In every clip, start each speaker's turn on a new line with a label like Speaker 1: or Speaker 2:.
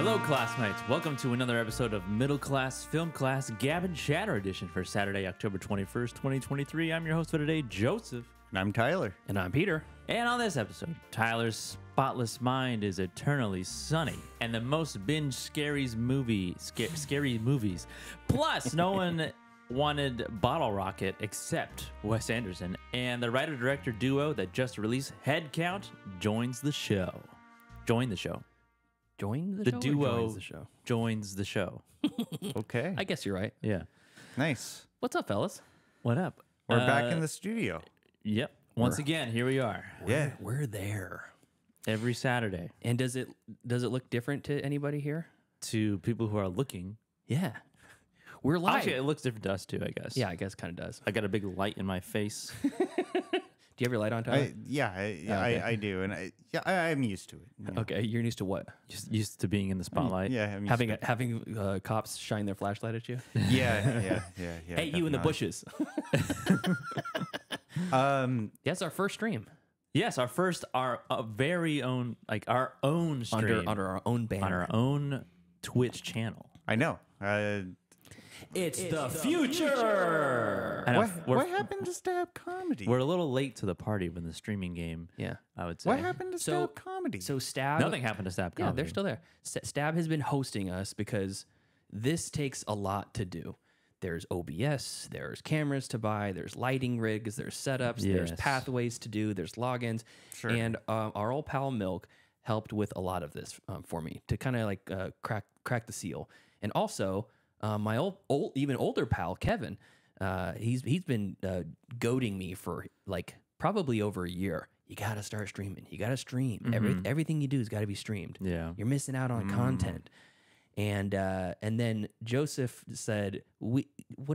Speaker 1: Hello, classmates. Welcome to another episode of Middle Class Film Class Gab and Chatter Edition for Saturday, October 21st, 2023. I'm your host for today, Joseph.
Speaker 2: And I'm Tyler.
Speaker 3: And I'm Peter.
Speaker 1: And on this episode, Tyler's spotless mind is eternally sunny, and the most binge scary movies. Plus, no one wanted Bottle Rocket except Wes Anderson, and the writer-director duo that just released Head Count joins the show. Join the show.
Speaker 3: Join the show?
Speaker 1: Duo
Speaker 3: Joins the show.
Speaker 1: Joins the show.
Speaker 2: Okay.
Speaker 3: I guess you're right.
Speaker 1: Yeah.
Speaker 2: Nice.
Speaker 3: What's up, fellas?
Speaker 1: What up?
Speaker 2: We're back in the studio.
Speaker 1: Yep. Once again, here we are.
Speaker 2: Yeah.
Speaker 3: We're there.
Speaker 1: Every Saturday.
Speaker 3: And does it look different to anybody here?
Speaker 1: To people who are looking.
Speaker 3: Yeah. We're live.
Speaker 1: Actually, it looks different to us too, I guess.
Speaker 3: Yeah, I guess it kind of does.
Speaker 1: I got a big light in my face.
Speaker 3: Do you have your light on, Tyler?
Speaker 2: I do. And I'm used to it. Yeah.
Speaker 3: Okay, you're used to what?
Speaker 1: Just used to being in the spotlight.
Speaker 2: Yeah. I'm used
Speaker 3: Having cops shine their flashlight at you?
Speaker 2: Yeah.
Speaker 3: Hey, you in the bushes. That's our first stream.
Speaker 1: Yes, our very own, like our own stream.
Speaker 3: Under our own banner.
Speaker 1: On our own Twitch channel.
Speaker 2: I know.
Speaker 3: It's the future!
Speaker 2: What happened to stand-up comedy?
Speaker 1: We're a little late to the party when the streaming game.
Speaker 3: Yeah.
Speaker 1: I would say.
Speaker 2: What happened to stand-up comedy?
Speaker 3: So Stab...
Speaker 1: Nothing happened to Stab Comedy.
Speaker 3: Yeah, they're still there. Stab has been hosting us because this takes a lot to do. There's OBS, there's cameras to buy, there's lighting rigs, there's setups, there's pathways to do, there's logins.
Speaker 2: Sure.
Speaker 3: And our old pal Milk helped with a lot of this for me to kind of like crack the seal. And also, my even older pal Kevin, he's been goading me for like probably over a year. You got to start streaming. You got to stream. Everything you do has got to be streamed.
Speaker 1: Yeah.
Speaker 3: You're missing out on content. And then Joseph said, "What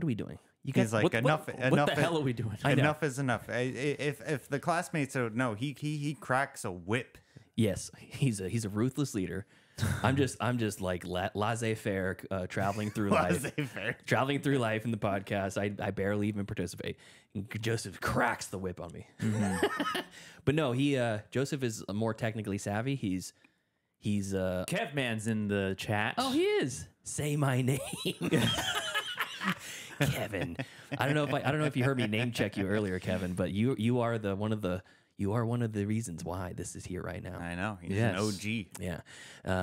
Speaker 3: are we doing? You
Speaker 2: He's like, enough.
Speaker 1: What the hell are we doing?
Speaker 2: Enough is enough. If the classmates don't know, he cracks a whip.
Speaker 3: Yes, he's a ruthless leader. I'm just like laissez-faire, traveling through life. Traveling through life in the podcast. I barely even participate. And Joseph cracks the whip on me. But no, Joseph is more technically savvy. He's
Speaker 1: Kevman's in the chat.
Speaker 3: Oh, he is. Say my name. Kevin. I don't know if you heard me name check you earlier, Kevin, but you are one of the reasons why this is here right now.
Speaker 2: I know. He's an OG.
Speaker 3: Yeah.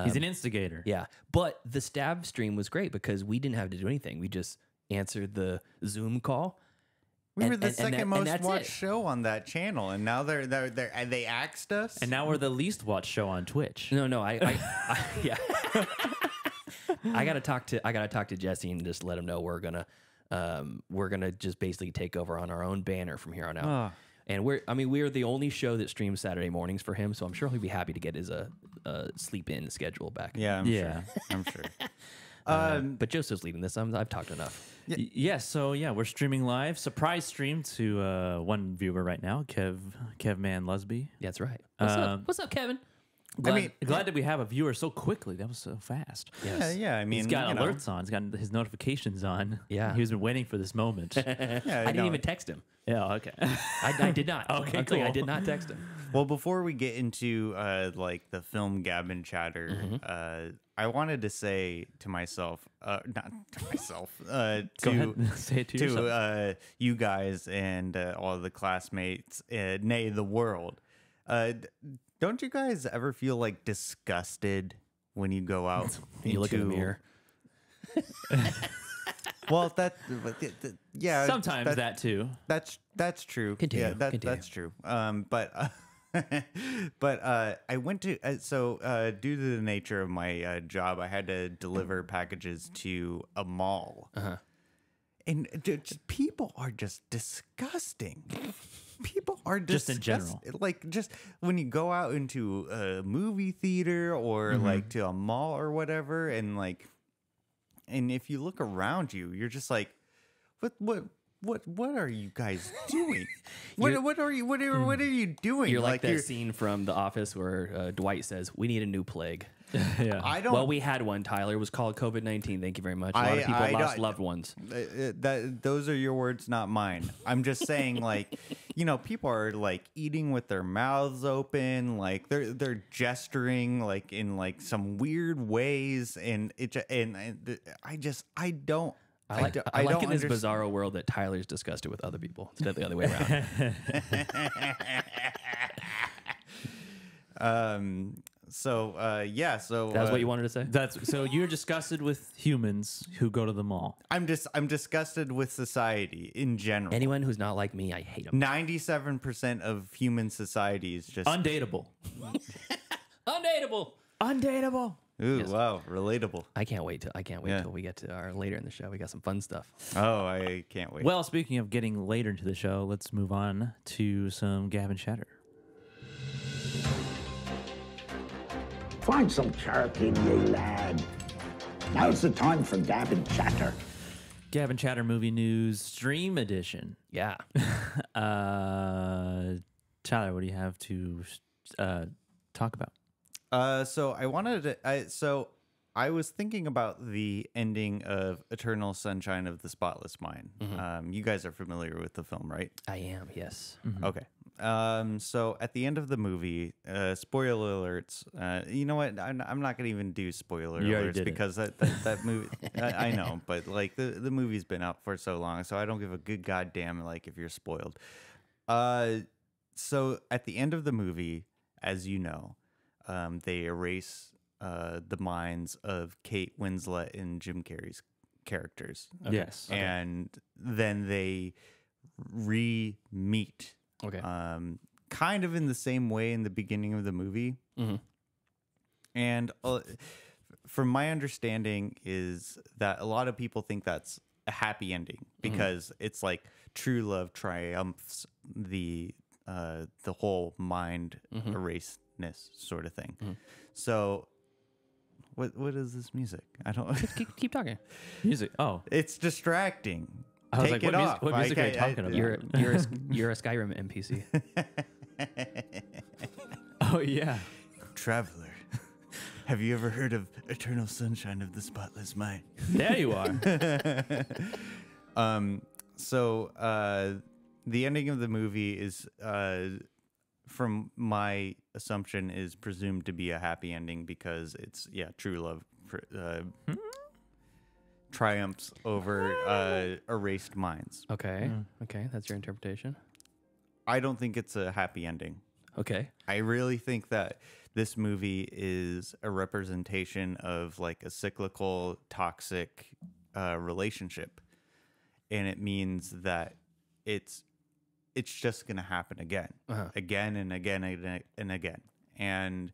Speaker 1: He's an instigator.
Speaker 3: Yeah. But the Stab stream was great because we didn't have to do anything. We just answered the Zoom call.
Speaker 2: We were the second most watched show on that channel, and now they axed us.
Speaker 1: And now we're the least watched show on Twitch.
Speaker 3: No, I yeah. I gotta talk to Jesse and just let him know we're gonna just basically take over on our own banner from here on out. And we're the only show that streams Saturday mornings for him, so I'm sure he'll be happy to get his sleep in schedule back.
Speaker 2: Yeah, I'm sure.
Speaker 3: But Joseph's leading this. I've talked enough.
Speaker 1: Yes, so we're streaming live. Surprise stream to one viewer right now, Kevman Lusby.
Speaker 3: That's right. What's up, Kevin?
Speaker 1: Glad that we have a viewer so quickly. That was so fast.
Speaker 3: Yes.
Speaker 2: Yeah. I mean,
Speaker 1: he's got alerts on. He's got his notifications on.
Speaker 3: Yeah.
Speaker 1: He's been waiting for this moment.
Speaker 3: I didn't even text him.
Speaker 1: Yeah. Okay.
Speaker 3: I did not.
Speaker 1: Okay. Cool.
Speaker 3: I did not text him.
Speaker 2: Well, before we get into like the film gab and chatter, I wanted to say to myself, not to myself,
Speaker 1: Go ahead. Say it to yourself.
Speaker 2: You guys and all the classmates, nay, the world. Don't you guys ever feel like disgusted when you go out?
Speaker 3: You look in the mirror.
Speaker 2: Well, yeah.
Speaker 1: Sometimes that too.
Speaker 2: That's true.
Speaker 3: Continue.
Speaker 2: Yeah, that's true. But I went to due to the nature of my job, I had to deliver packages to a mall, and people are just disgusting. People are
Speaker 1: just in general.
Speaker 2: Like just when you go out into a movie theater or like to a mall or whatever, and if you look around you, you're just like, what are you guys doing? What are you doing?
Speaker 3: You're like that scene from The Office where Dwight says, "We need a new plague."
Speaker 1: Yeah.
Speaker 3: Well, we had one, Tyler. It was called COVID-19. Thank you very much. A lot of people lost loved ones.
Speaker 2: Those are your words, not mine. I'm just saying, like, people are like eating with their mouths open, like they're gesturing like in like some weird ways, and I don't.
Speaker 3: I like in this bizarro world that Tyler's discussed it with other people instead of the other way around.
Speaker 2: So
Speaker 3: That's what you wanted to say?
Speaker 1: So you're disgusted with humans who go to the mall.
Speaker 2: I'm disgusted with society in general.
Speaker 3: Anyone who's not like me, I hate them.
Speaker 2: 97% of human society is just
Speaker 1: Undateable.
Speaker 3: Undateable.
Speaker 1: Undateable.
Speaker 2: Ooh,
Speaker 3: Yes.
Speaker 2: wow, relatable.
Speaker 3: I can't wait till we get to our later in the show. We got some fun stuff.
Speaker 2: Oh, I can't wait.
Speaker 1: Well, speaking of getting later into the show, let's move on to some Gavin chatter.
Speaker 4: Find some charity, ye lad. Now's the time for Gavin chatter.
Speaker 1: Gavin chatter movie news stream edition.
Speaker 3: Yeah.
Speaker 1: Tyler, what do you have to talk about?
Speaker 2: So I was thinking about the ending of Eternal Sunshine of the Spotless Mind. You guys are familiar with the film, right?
Speaker 3: I am, yes.
Speaker 2: Okay. So at the end of the movie, spoiler alerts. You know what? I'm not gonna even do spoiler
Speaker 1: You already
Speaker 2: alerts
Speaker 1: did it.
Speaker 2: because that movie. I know, but like the movie's been out for so long, so I don't give a good goddamn like if you're spoiled. So at the end of the movie, as you know, they erase the minds of Kate Winslet and Jim Carrey's characters.
Speaker 1: Okay. Yes.
Speaker 2: And then they re-meet.
Speaker 3: Okay.
Speaker 2: Kind of in the same way in the beginning of the movie. And from my understanding is that a lot of people think that's a happy ending because it's like true love triumphs the whole mind erasedness sort of thing. So what is this music? I don't
Speaker 3: Keep talking.
Speaker 1: Music. Oh,
Speaker 2: it's distracting.
Speaker 1: I was
Speaker 2: Take
Speaker 1: like,
Speaker 2: it
Speaker 1: what
Speaker 2: off.
Speaker 1: what music are you talking about?
Speaker 3: You're a Skyrim NPC.
Speaker 1: Oh yeah.
Speaker 2: Traveler, have you ever heard of Eternal Sunshine of the Spotless Mind?
Speaker 1: There you are.
Speaker 2: So the ending of the movie is, from my assumption, is presumed to be a happy ending because it's true love triumphs over erased minds.
Speaker 3: Okay. Okay, that's your interpretation.
Speaker 2: I don't think it's a happy ending.
Speaker 3: Okay.
Speaker 2: I really think that this movie is a representation of like a cyclical, toxic relationship, and it means that it's just going to happen again, again and again and again. And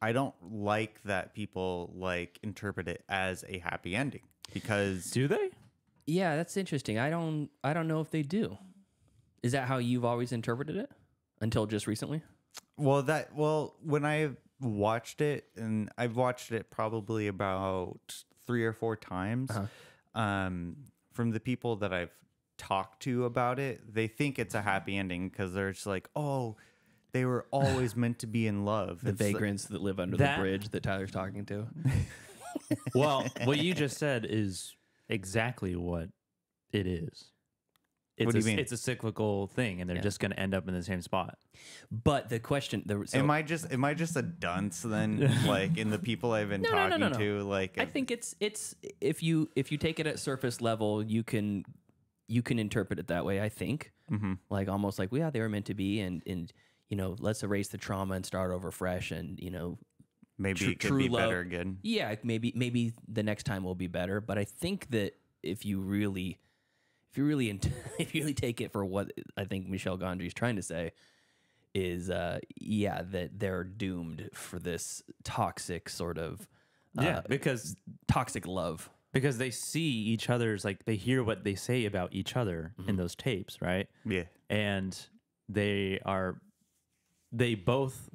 Speaker 2: I don't like that people like interpret it as a happy ending because
Speaker 1: Do they?
Speaker 3: Yeah, that's interesting. I don't know if they do. Is that how you've always interpreted it until just recently?
Speaker 2: when I watched it, and I've watched it probably about 3 or 4 times, from the people that I've talked to about it, they think it's a happy ending because they're just like, oh, they were always meant to be in love.
Speaker 3: The
Speaker 2: It's like-
Speaker 3: vagrants that live under
Speaker 1: that-
Speaker 3: the bridge that Tyler's talking to.
Speaker 1: Well, what you just said is exactly what it is. It's
Speaker 2: What do you mean?
Speaker 1: It's a cyclical thing, and they're just going to end up in the same spot.
Speaker 3: But the question,
Speaker 2: am I just a dunce then? Like in the people I've been talking
Speaker 3: no.
Speaker 2: to, like
Speaker 3: I think it's if you take it at surface level, you can interpret it that way. I think like almost like they were meant to be, and let's erase the trauma and start over fresh, and
Speaker 2: maybe it could
Speaker 3: true
Speaker 2: be
Speaker 3: love.
Speaker 2: better again.
Speaker 3: Yeah, maybe the next time will be better. But I think that if you really take it for what I think Michel Gondry is trying to say is, that they're doomed for this toxic sort of
Speaker 1: Because
Speaker 3: toxic love.
Speaker 1: because they see each other's, like, they hear what they say about each other in those tapes, right?
Speaker 2: Yeah.
Speaker 1: And they both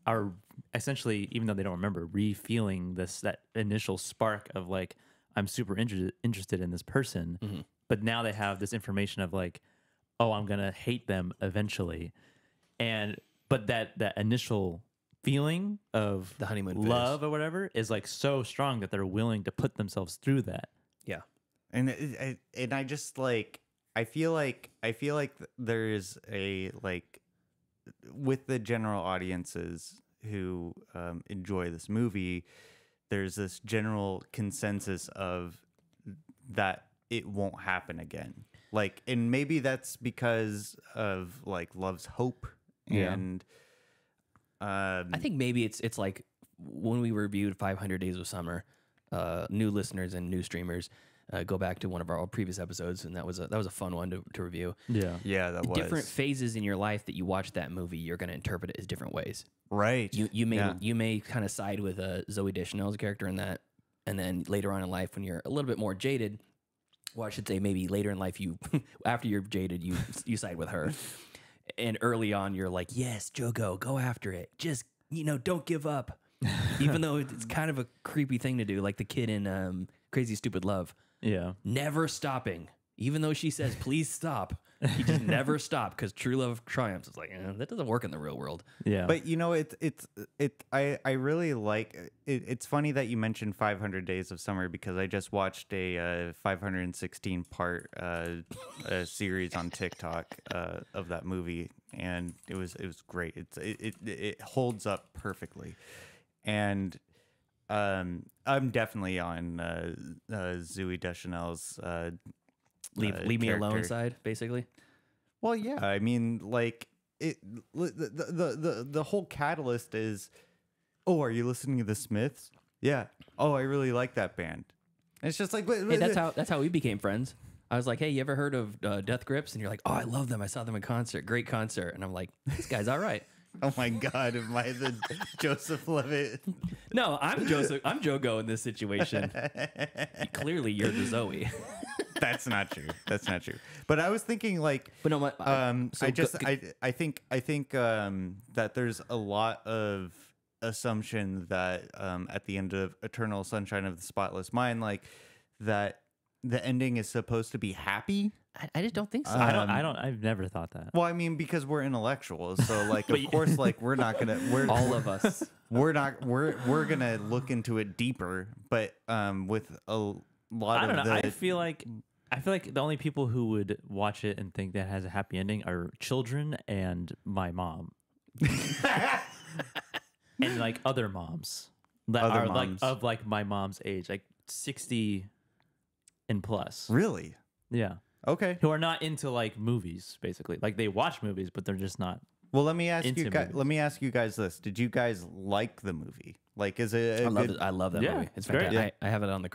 Speaker 1: are essentially, even though they don't remember, re-feeling that initial spark of like, I'm super interested in this person, but now they have this information of like, oh, I'm gonna hate them eventually, but that I feeling of
Speaker 3: The honeymoon
Speaker 1: love or whatever is like so strong that they're willing to put themselves through that.
Speaker 3: Yeah.
Speaker 2: And I just like, I feel like there is a like with the general audiences who enjoy this movie, there's this general consensus of that it won't happen again. Like, and maybe that's because of like Love's Hope and
Speaker 3: I think maybe it's like when we reviewed 500 Days of Summer, new listeners and new streamers, go back to one of our previous episodes, and that was a fun one to review.
Speaker 2: Yeah, that was.
Speaker 3: Different phases in your life that you watch that movie, you're going to interpret it as different ways.
Speaker 2: Right.
Speaker 3: You may kind of side with Zooey Deschanel's character in that, and then later on in life, when you're a little bit more jaded, well, I should say maybe later in life, you after you're jaded, you side with her, and early on, you're like, yes, Jogo, go after it. Just don't give up, even though it's kind of a creepy thing to do, like the kid in Crazy Stupid Love.
Speaker 1: Yeah.
Speaker 3: Never stopping. Even though she says, please stop, he just never stopped because true love triumphs. It's like, that doesn't work in the real world.
Speaker 1: Yeah.
Speaker 2: But I really like it. It's funny that you mentioned 500 Days of Summer because I just watched a 516 part series on TikTok of that movie, and it was great. It holds up perfectly, and I'm definitely on Zooey Deschanel's
Speaker 3: Leave me alone side, basically.
Speaker 2: Well, yeah, I mean, like the whole catalyst is, oh, are you listening to the Smiths? Yeah. Oh, I really like that band. And it's just like,
Speaker 3: hey, that's how we became friends. I was like, hey, you ever heard of Death Grips? And you're like, oh, I love them. I saw them in concert. Great concert. And I'm like, this guy's all right.
Speaker 2: Oh my God, am I the Joseph Levitt?
Speaker 3: No, I'm Joseph. I'm Jogo in this situation. Clearly, you're the Zoe.
Speaker 2: That's not true. That's not true. But I was thinking, like,
Speaker 3: but no,
Speaker 2: I think that there's a lot of assumption that at the end of Eternal Sunshine of the Spotless Mind, like that the ending is supposed to be happy.
Speaker 3: I just don't think so.
Speaker 1: I've never thought that.
Speaker 2: Well, I mean, because we're intellectuals, so like, of course, like we're not gonna.
Speaker 3: All of us.
Speaker 2: We're gonna look into it deeper, but with a lot
Speaker 1: I don't
Speaker 2: of
Speaker 1: know.
Speaker 2: the.
Speaker 1: I feel like the only people who would watch it and think that has a happy ending are children and my mom, and like other moms that
Speaker 2: Other
Speaker 1: are
Speaker 2: moms.
Speaker 1: like of like my mom's age, like 60 and plus.
Speaker 2: Really?
Speaker 1: Yeah.
Speaker 2: Okay.
Speaker 1: Who are not into like movies, basically. Like they watch movies, but they're just not.
Speaker 2: Well, let me ask
Speaker 1: into
Speaker 2: you guys.
Speaker 1: movies.
Speaker 2: Let me ask you guys this: did you guys like the movie? Like, is it?
Speaker 3: I love that
Speaker 1: Yeah,
Speaker 3: movie. It's
Speaker 1: great.
Speaker 3: fantastic. I have it on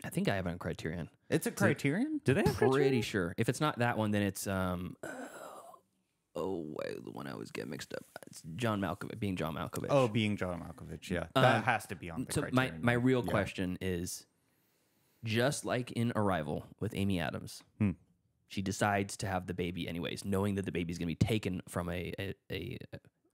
Speaker 3: I think I have it on Criterion.
Speaker 2: It's a Criterion.
Speaker 1: Do they have
Speaker 3: Pretty
Speaker 1: Criterion?
Speaker 3: sure. If it's not that one, then it's the one I always get mixed up. It's John Malkovich, being John Malkovich.
Speaker 2: Oh, being John Malkovich. Yeah, that has to be on the
Speaker 3: So
Speaker 2: Criterion.
Speaker 3: my real question is, just like in Arrival with Amy Adams, she decides to have the baby anyways, knowing that the baby's going to be taken from a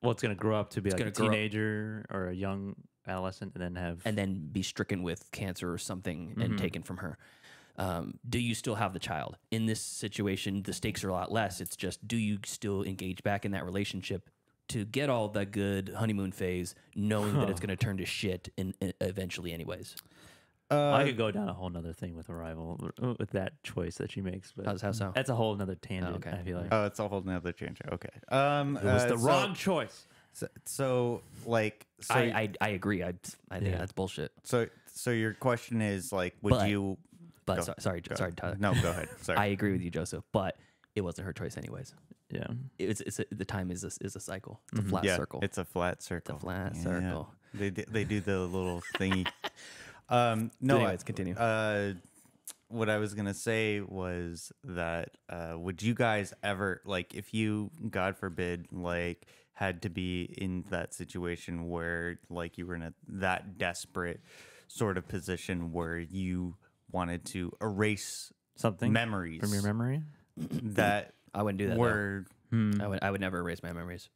Speaker 1: Well, it's gonna grow up to be like a
Speaker 3: gonna grow up-
Speaker 1: teenager or a young adolescent, and then
Speaker 3: be stricken with cancer or something and taken from her. Do you still have the child? In this situation, the stakes are a lot less. It's just, do you still engage back in that relationship to get all the good honeymoon phase, knowing that it's going to turn to shit eventually anyways?
Speaker 1: I could go down a whole nother thing with Arrival with that choice that she makes. But
Speaker 3: How so?
Speaker 1: That's a whole nother tangent.
Speaker 3: okay.
Speaker 1: I feel like
Speaker 2: Oh, it's a whole nother change. Okay.
Speaker 1: it was the wrong choice.
Speaker 2: So
Speaker 3: I agree. I think that's bullshit.
Speaker 2: So your question is like, would
Speaker 3: But-
Speaker 2: you?
Speaker 3: But
Speaker 2: Go-
Speaker 3: sorry,
Speaker 2: go-
Speaker 3: Tyler.
Speaker 2: No, go ahead. Sorry.
Speaker 3: I agree with you, Joseph. But it wasn't her choice anyways.
Speaker 1: Yeah.
Speaker 3: The time is a cycle. It's a flat
Speaker 2: yeah,
Speaker 3: circle.
Speaker 2: it's a flat circle.
Speaker 3: flat circle.
Speaker 2: They do the little thingy. No,
Speaker 3: Anyways, continue.
Speaker 2: What I was gonna say was that would you guys ever, like, if you, God forbid, like, had to be in that situation where like you were in that desperate sort of position where you wanted to erase
Speaker 1: Something
Speaker 2: memories
Speaker 1: from your memory.
Speaker 2: that
Speaker 3: I wouldn't do that.
Speaker 2: were
Speaker 3: I would never erase my memories.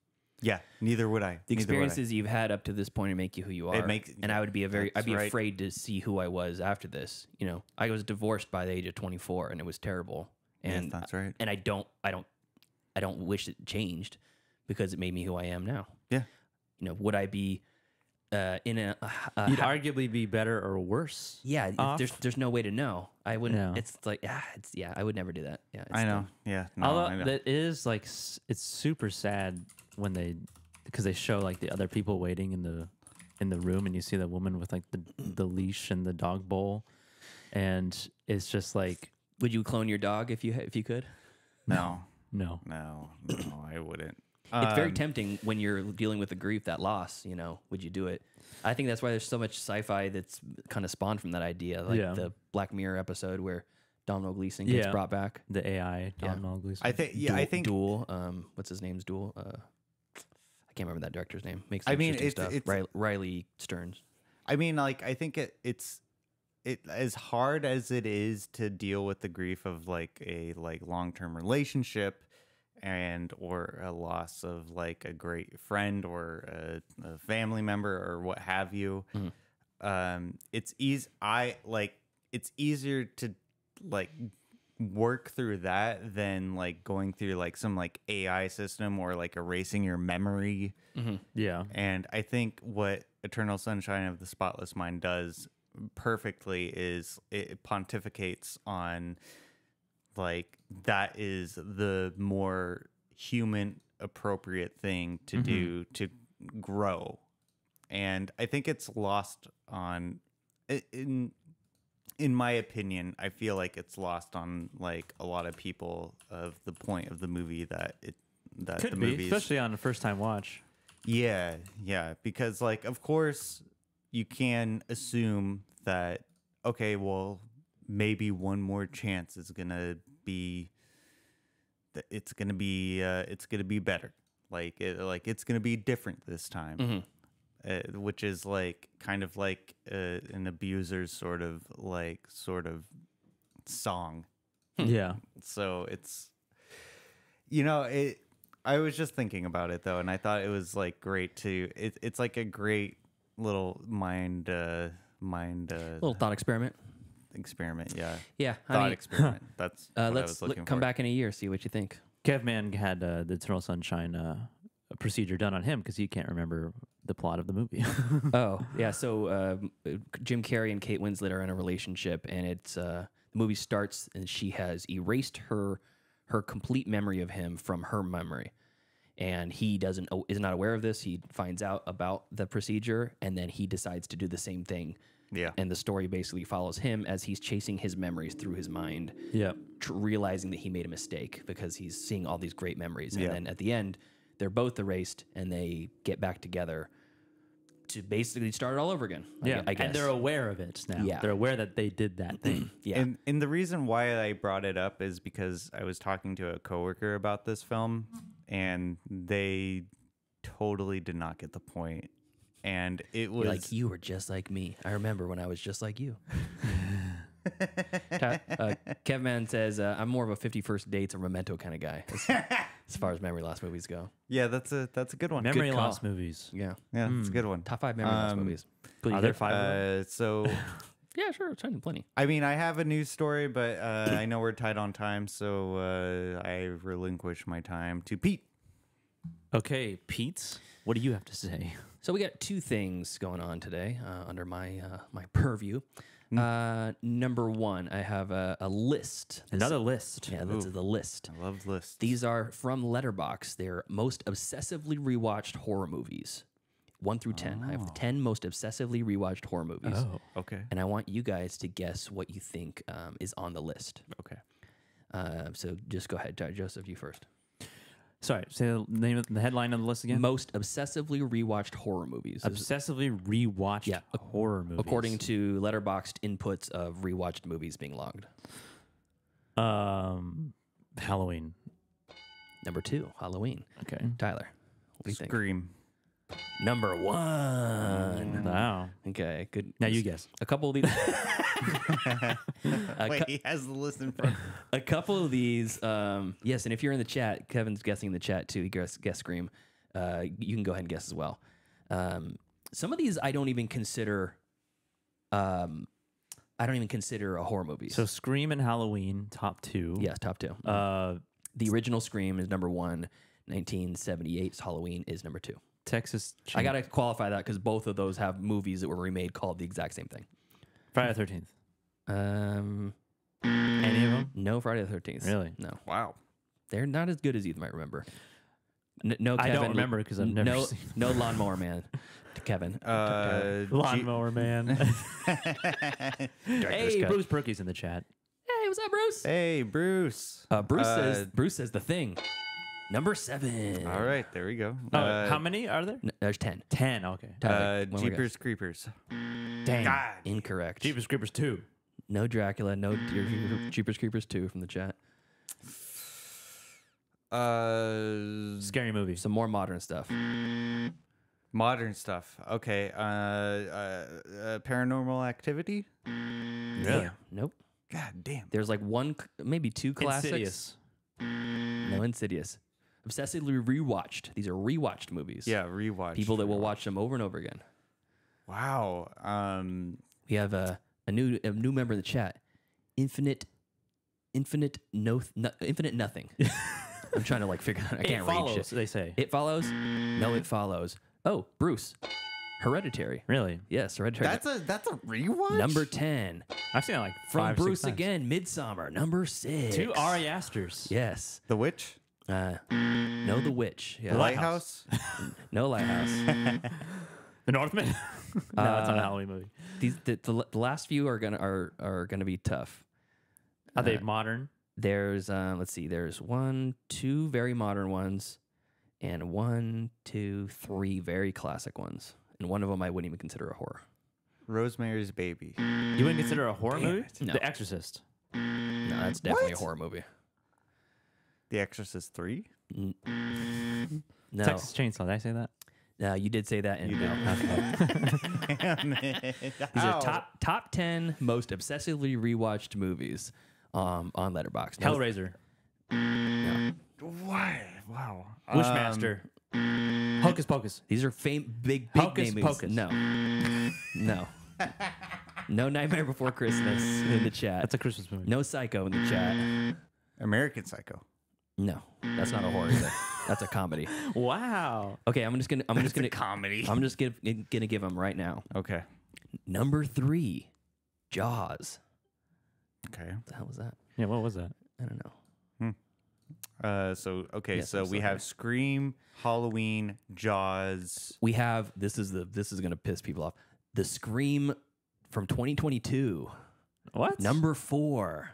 Speaker 2: yeah, neither would I.
Speaker 3: The
Speaker 2: Neither would I.
Speaker 3: experiences you've had up to this point make you who you are. And I would be I'd be
Speaker 2: right.
Speaker 3: afraid to see who I was after this. You know, I was divorced by the age of 24, and it was terrible. And
Speaker 2: Yes, that's right.
Speaker 3: And I don't wish it changed because it made me who I am now.
Speaker 2: Yeah.
Speaker 3: You know, would I be in a
Speaker 1: You'd arguably be better or worse.
Speaker 3: yeah,
Speaker 1: off.
Speaker 3: there's no way to know. I wouldn't.
Speaker 1: Yeah.
Speaker 3: It's like I would never do that. Yeah, it's
Speaker 2: I know.
Speaker 3: dumb.
Speaker 2: Yeah. No,
Speaker 1: Although
Speaker 2: I know.
Speaker 1: that is like it's super sad when because they show like the other people waiting in the room, and you see the woman with like the leash and the dog bowl, and it's just like,
Speaker 3: Would you clone your dog if you could?
Speaker 2: No.
Speaker 1: no.
Speaker 2: No, I wouldn't.
Speaker 3: It's very tempting when you're dealing with the grief, that loss. Would you do it? I think that's why there's so much sci-fi that's kind of spawned from that idea, like
Speaker 1: Yeah.
Speaker 3: the Black Mirror episode where Domhnall Gleeson gets
Speaker 1: Yeah.
Speaker 3: brought back.
Speaker 1: The AI, Domhnall Gleeson.
Speaker 2: I think. Yeah, I think.
Speaker 3: Duel. What's his name's Duel? I can't remember that director's name. Makes
Speaker 2: I mean,
Speaker 3: interesting stuff.
Speaker 2: it's-
Speaker 3: Riley Stearns.
Speaker 2: I mean, like, I think it's as hard as it is to deal with the grief of like a long-term relationship or a loss of like a great friend or a family member or what have you. It's it's easier to like work through that than like going through like some like AI system or like erasing your memory.
Speaker 1: yeah.
Speaker 2: And I think what Eternal Sunshine of the Spotless Mind does perfectly is it pontificates on like that is the more human appropriate thing to do to grow. And I think it's lost on in my opinion, I feel like it's lost on like a lot of people of the point of the movie that
Speaker 1: Could
Speaker 2: the
Speaker 1: be,
Speaker 2: movie's
Speaker 1: especially on a first time watch.
Speaker 2: yeah, because like of course you can assume that okay, well maybe one more chance is gonna be it's gonna be better, like it's gonna be different this time, which is like kind of like an abuser's sort of song.
Speaker 1: Yeah.
Speaker 2: So it's I was just thinking about it though, and I thought it was like great to it's like a great little mind
Speaker 3: Little thought experiment.
Speaker 2: experiment.
Speaker 3: Yeah,
Speaker 2: Thought experiment. That's what I
Speaker 3: let's
Speaker 2: was looking
Speaker 3: come
Speaker 2: for.
Speaker 3: back in a year, see what you think.
Speaker 1: Kevman had the Eternal Sunshine procedure done on him because he can't remember the plot of the movie.
Speaker 3: Oh, yeah. So Jim Carrey and Kate Winslet are in a relationship, and it's the movie starts, and she has erased her complete memory of him from her memory, and he is not aware of this. He finds out about the procedure, and then he decides to do the same thing.
Speaker 2: Yeah.
Speaker 3: And the story basically follows him as he's chasing his memories through his mind,
Speaker 1: Yeah.
Speaker 3: realizing that he made a mistake because he's seeing all these great memories. And
Speaker 2: Yeah.
Speaker 3: then at the end, they're both erased, and they get back together to basically start it all over again. I guess.
Speaker 1: And they're aware of it now.
Speaker 3: Yeah.
Speaker 1: They're aware that they did that thing.
Speaker 3: Yeah.
Speaker 2: And the reason why I brought it up is because I was talking to a coworker about this film, and they totally did not get the point. And it was
Speaker 3: Like, you were just like me. I remember when I was just like you. Kevman says, I'm more of a 51st Dates or Memento kind of guy as far as memory loss movies go.
Speaker 2: yeah, that's a good one.
Speaker 1: Memory
Speaker 2: Good call.
Speaker 1: loss movies.
Speaker 3: Yeah.
Speaker 2: Yeah, that's a good one.
Speaker 3: Top 5 memory loss movies.
Speaker 1: Are there 5 of them?
Speaker 2: So
Speaker 3: Yeah, sure. Plenty.
Speaker 2: I mean, I have a news story, but I know we're tight on time, so I relinquish my time to Pete.
Speaker 1: Okay, Pete, what do you have to say?
Speaker 3: So we got 2 things going on today under my my purview. Number 1, I have a list.
Speaker 1: Another list.
Speaker 3: Yeah, this is the list.
Speaker 2: I love lists.
Speaker 3: These are from Letterboxd. They're most obsessively rewatched horror movies. 1 through 10. I have the 10 most obsessively rewatched horror movies.
Speaker 1: Oh,
Speaker 2: Okay.
Speaker 3: And I want you guys to guess what you think is on the list.
Speaker 2: Okay.
Speaker 3: So just go ahead, Joseph, you first.
Speaker 1: sorry. Say the name of the headline on the list again.
Speaker 3: Most obsessively rewatched horror movies.
Speaker 1: Obsessively rewatched
Speaker 3: Yeah.
Speaker 1: horror movies.
Speaker 3: According to Letterboxd inputs of rewatched movies being logged.
Speaker 1: Halloween.
Speaker 3: Number 2, Halloween.
Speaker 1: Okay.
Speaker 3: Tyler, what do you think?
Speaker 2: Scream.
Speaker 3: Number 1.
Speaker 1: Wow.
Speaker 3: Okay, good.
Speaker 1: Now you guess.
Speaker 3: A couple of these.
Speaker 2: Wait, he has the list in front.
Speaker 3: A couple of these. Yes, and if you're in the chat, Kevin's guessing in the chat too. He guessed Scream. You can go ahead and guess as well. Some of these I don't even consider. I don't even consider a horror movie.
Speaker 1: So Scream and Halloween, top 2.
Speaker 3: yes, top 2. The original Scream is number 1. 1978's Halloween is number 2.
Speaker 1: Texas.
Speaker 3: I gotta qualify that because both of those have movies that were remade called the exact same thing.
Speaker 1: Friday the 13th. Any of them?
Speaker 3: No Friday the 13th.
Speaker 1: Really?
Speaker 3: No.
Speaker 2: Wow.
Speaker 3: They're not as good as you might remember. No,
Speaker 1: I
Speaker 3: Kevin.
Speaker 1: don't remember because I've never seen
Speaker 3: No Lawnmower Man to Kevin.
Speaker 1: Lawnmower Man. Hey,
Speaker 2: cut.
Speaker 1: Bruce Perky's in the chat.
Speaker 3: Hey, what's up, Bruce?
Speaker 2: Hey, Bruce.
Speaker 3: Bruce says The Thing. Number 7.
Speaker 2: All right, there we go.
Speaker 1: How many are there?
Speaker 3: There's 10.
Speaker 1: 10. Okay.
Speaker 3: Tyler, when we go.
Speaker 2: Jeepers Creepers.
Speaker 1: Dang.
Speaker 2: God.
Speaker 3: Incorrect.
Speaker 1: Jeepers Creepers 2.
Speaker 3: No Dracula. No Jeepers Creepers 2 from the chat.
Speaker 1: Scary movie.
Speaker 3: Some more modern stuff.
Speaker 2: Modern stuff. Okay. Paranormal Activity.
Speaker 1: Really?
Speaker 3: Nope.
Speaker 2: God damn.
Speaker 3: There's like maybe 2 classics.
Speaker 1: Insidious.
Speaker 3: No Insidious. Obsessively rewatched. These are rewatched movies.
Speaker 2: Yeah, rewatch.
Speaker 3: People that will watch them over and over again.
Speaker 2: Wow.
Speaker 3: We have a new member in the chat. Infinite nothing. I'm trying to figure out. I can't read shit.
Speaker 1: They say.
Speaker 3: It follows. No, it follows. Oh, Bruce. Hereditary.
Speaker 1: Really?
Speaker 3: Yes, Hereditary.
Speaker 2: That's a rewatch.
Speaker 3: Number 10.
Speaker 1: I've seen it like
Speaker 3: From
Speaker 1: 5
Speaker 3: Bruce
Speaker 1: 6 times.
Speaker 3: again. Midsummer. Number 6.
Speaker 1: 2 Ari Asters.
Speaker 3: Yes.
Speaker 2: The Witch.
Speaker 3: No, The Witch. Yeah.
Speaker 2: The Lighthouse.
Speaker 3: No Lighthouse.
Speaker 1: The Northman. No, it's not a Halloween movie.
Speaker 3: The last few are gonna be tough.
Speaker 1: Are they modern?
Speaker 3: There's let's see. There's 1, 2 very modern ones, and 1, 2, 3 very classic ones. And one of them I wouldn't even consider a horror.
Speaker 2: Rosemary's Baby.
Speaker 1: You wouldn't consider a horror movie?
Speaker 3: No.
Speaker 1: The Exorcist.
Speaker 3: No, that's definitely a
Speaker 2: What?
Speaker 3: horror movie.
Speaker 2: The Exorcist 3.
Speaker 3: No,
Speaker 1: Texas Chainsaw. Did I say that?
Speaker 3: you did say that. And
Speaker 2: You
Speaker 3: no.
Speaker 2: Damn it.
Speaker 3: These are top 10 most obsessively rewatched movies on Letterboxd. No,
Speaker 1: Hellraiser.
Speaker 2: What? Wow.
Speaker 1: Wishmaster. Hocus Pocus.
Speaker 3: These are big
Speaker 1: Hocus
Speaker 3: name
Speaker 1: Pocus.
Speaker 3: movies. No. No Nightmare Before Christmas in the chat.
Speaker 1: That's a Christmas movie.
Speaker 3: No Psycho in the chat.
Speaker 2: American Psycho.
Speaker 3: No, that's not a horror either. That's a comedy.
Speaker 1: Wow.
Speaker 3: Okay, I'm just gonna
Speaker 2: comedy.
Speaker 3: I'm just gonna give them right now.
Speaker 2: Okay.
Speaker 3: Number 3, Jaws.
Speaker 2: Okay.
Speaker 3: What the hell was that?
Speaker 1: Yeah, what was that?
Speaker 3: I don't know. Yes,
Speaker 2: so
Speaker 3: I'm
Speaker 2: we
Speaker 3: so
Speaker 2: have
Speaker 3: good.
Speaker 2: Scream, Halloween, Jaws.
Speaker 3: We have this is gonna piss people off. The Scream from 2022.
Speaker 1: What?
Speaker 3: Number 4.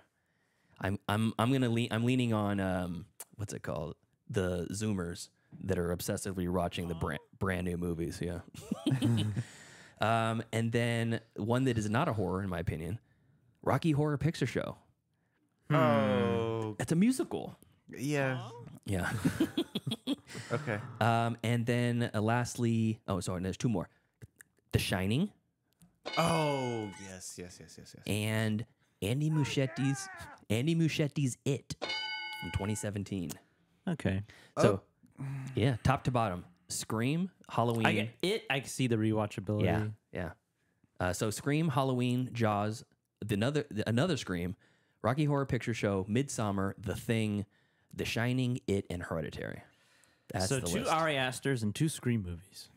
Speaker 3: I'm leaning on what's it called? The Zoomers that are obsessively watching the brand new movies. Yeah. And then one that is not a horror in my opinion, Rocky Horror Picture Show.
Speaker 2: Oh.
Speaker 3: It's a musical.
Speaker 2: Yeah.
Speaker 3: Yeah.
Speaker 2: Okay.
Speaker 3: And then lastly, there's 2 more. The Shining
Speaker 2: Oh, yes.
Speaker 3: and Andy Muschietti's It from 2017.
Speaker 1: Okay.
Speaker 3: So, yeah, top to bottom. Scream, Halloween.
Speaker 1: I can see the rewatchability.
Speaker 3: Yeah. So Scream, Halloween, Jaws, another Scream, Rocky Horror Picture Show, Midsummer, The Thing, The Shining, It, and Hereditary. That's
Speaker 1: So
Speaker 3: the
Speaker 1: 2
Speaker 3: list.
Speaker 1: Ari Asters and 2 Scream movies.